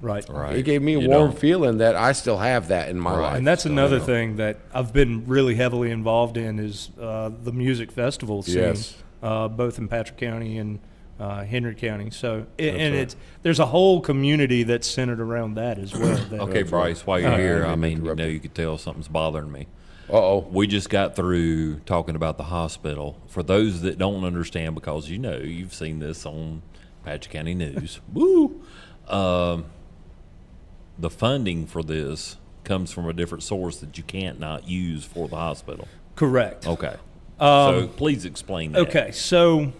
S4: Right.
S3: It gave me a warm feeling that I still have that in my life.
S4: And that's another thing that I've been really heavily involved in is the music festival scene, both in Patrick County and Henry County. So, there's a whole community that's centered around that as well.
S2: Okay, Bryce, while you're here, I mean, you know, you could tell something's bothering me. We just got through talking about the hospital. For those that don't understand, because you know, you've seen this on Patrick County News. Woo! The funding for this comes from a different source that you can't not use for the hospital.
S4: Correct.
S2: Okay. So please explain that.
S4: Okay, so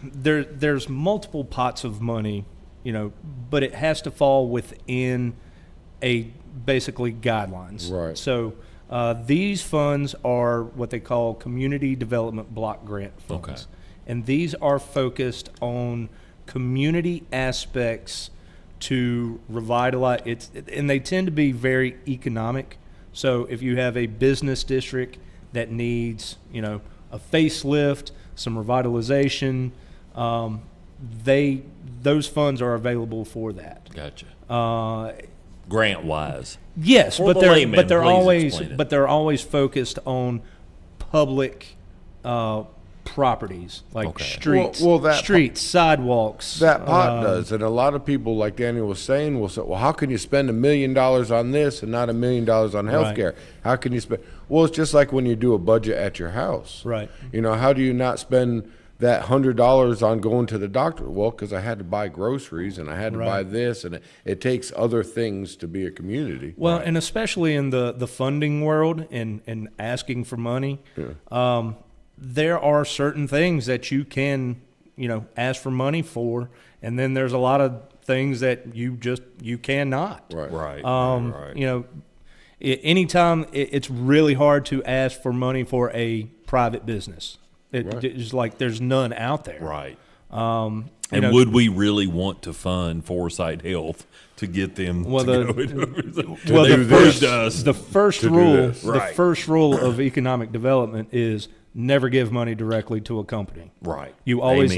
S4: there's multiple pots of money, you know, but it has to fall within basically guidelines.
S3: Right.
S4: So these funds are what they call community development block grant funds.
S2: Okay.
S4: And these are focused on community aspects to revitalize and they tend to be very economic. So if you have a business district that needs, you know, a facelift, some revitalization, those funds are available for that.
S2: Gotcha. Grant wise.
S4: Yes,
S2: For
S4: but they're always focused on public properties like streets, streets, sidewalks.
S3: That pot does, and a lot of people, like Daniel was saying, will say, "Well, how can you spend $1 million on this and not $1 million on healthcare? How can you spend?" Well, it's just like when you do a budget at your house,
S4: right?
S3: You know, how do you not spend that $100 on going to the doctor? Well, because I had to buy groceries and I had to buy this, and it takes other things to be a community.
S4: Well, and especially in the funding world and asking for money. There are certain things that you can, you know, ask for money for, and then there's a lot of things that you cannot.
S2: Right.
S4: You know, anytime it's really hard to ask for money for a private business. It's like there's none out there.
S2: Right. And would we really want to fund Foresight Health to get them
S4: the first rule of economic development is never give money directly to a company.
S2: Right.
S4: You always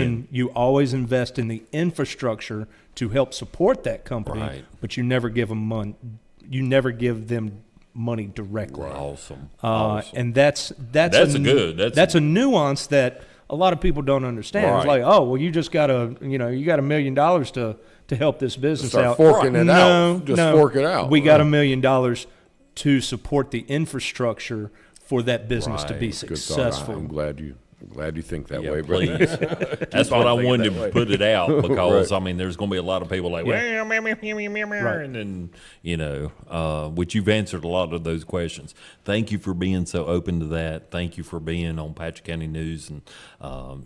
S4: invest in the infrastructure to help support that company, but you never give them money. You never give them money directly.
S2: Awesome.
S4: And that's a nuance that a lot of people don't understand. It's like, oh, well, you got $1 million to help this business out.
S3: Forking it out. Fork it out.
S4: We got $1 million to support the infrastructure for that business to be successful.
S3: I'm glad you think that way, bro.
S2: Please. That's what I wanted to put it out because I mean, there's going to be a lot of people like, and then you know, which you've answered a lot of those questions. Thank you for being so open to that. Thank you for being on Patrick County News and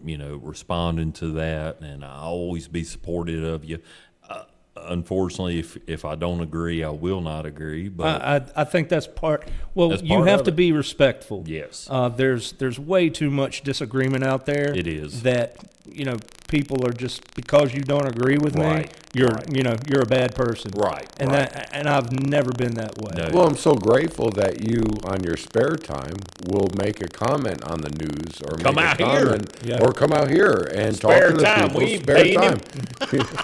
S2: you know, responding to that. And I'll always be supportive of you. Unfortunately, if I don't agree, I will not agree. But
S4: I think that's part. Well, you have to be respectful.
S2: Yes.
S4: There's way too much disagreement out there.
S2: It is
S4: that, you know, people are just because you don't agree with me, you're a bad person.
S2: Right.
S4: And I've never been that way.
S2: No.
S3: Well, I'm so grateful that you, on your spare time, will make a comment on the news or come out here and talk to the people.
S2: We ain't paying him.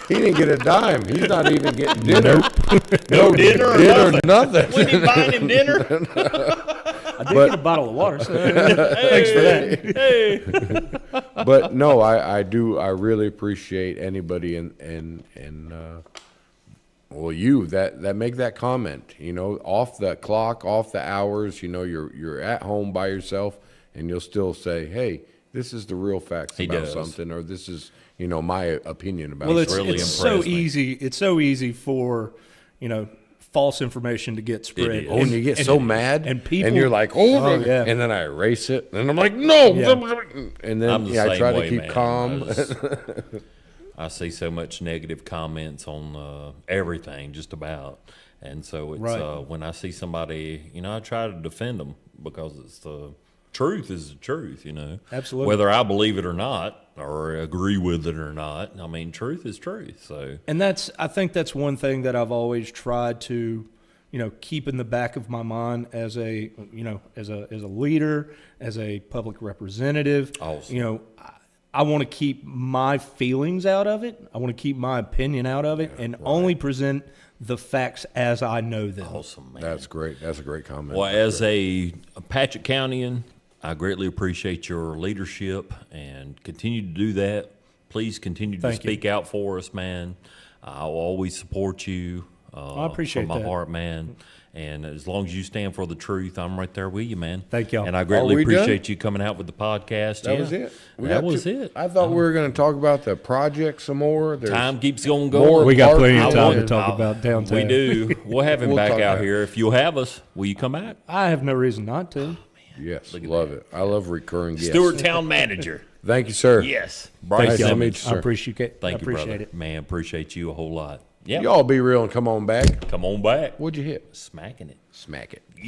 S3: He didn't get a dime. He's not even getting dinner.
S2: No dinner or
S3: nothing.
S2: We ain't buying him dinner.
S4: I did get a bottle of water. So thanks for that.
S3: Hey. But no, I do. I really appreciate anybody and you that make that comment. You know, off the clock, off the hours. You know, you're at home by yourself, and you'll still say, "Hey, this is the real facts about something," or "This is, you know, my opinion about."
S4: Well,
S3: something.
S4: it's so easy. It's so easy for, you know, false information to get spread.
S3: And you get so mad,
S4: and people,
S3: and you're like, and then I erase it, and I'm like, no, and then I try to keep calm.
S2: I see so much negative comments on everything, just about, and so it's when I see somebody, you know, I try to defend them because it's truth is the truth, you know.
S4: Absolutely.
S2: Whether I believe it or not, or agree with it or not, I mean, truth is truth. So,
S4: and I think that's one thing that I've always tried to, you know, keep in the back of my mind as a, you know, as a leader, as a public representative.
S2: Awesome.
S4: You know, I want to keep my feelings out of it. I want to keep my opinion out of it, and only present the facts as I know them.
S2: Awesome, man.
S3: That's great. That's a great comment.
S2: Well, as a Patrick Countyan, I greatly appreciate your leadership and continue to do that. Please continue to speak out for us, man. I'll always support you.
S4: I appreciate
S2: from my
S4: that.
S2: heart, man. And as long as you stand for the truth, I'm right there with you, man.
S4: Thank y'all.
S2: And I greatly
S3: we
S2: appreciate
S3: done?
S2: you coming out with the podcast.
S3: That was it.
S2: That was it.
S3: I thought we were going to talk about the project some more. There's
S2: Time keeps on
S3: more
S2: going.
S4: We got plenty of
S3: parts
S4: time
S3: in
S4: to
S3: it.
S4: talk about downtown.
S2: We do. We'll have him
S3: We'll
S2: back
S3: talk
S2: out
S3: about it.
S2: here. If you'll have us, will you come back?
S4: I have no reason not to.
S3: Yes, love it. I love recurring guests.
S2: Stewart Town Manager.
S3: Thank you, sir.
S2: Yes.
S3: Thank
S2: Bryce
S3: you.
S2: Simmons.
S4: I appreciate it.
S2: Thank
S4: I
S2: you,
S4: appreciate
S2: brother.
S4: it.
S2: Man, appreciate you a whole lot. Yeah.
S3: Y'all be real and come on back.
S2: Come on back.
S3: What'd you hit?
S2: Smacking it.
S3: Smack it.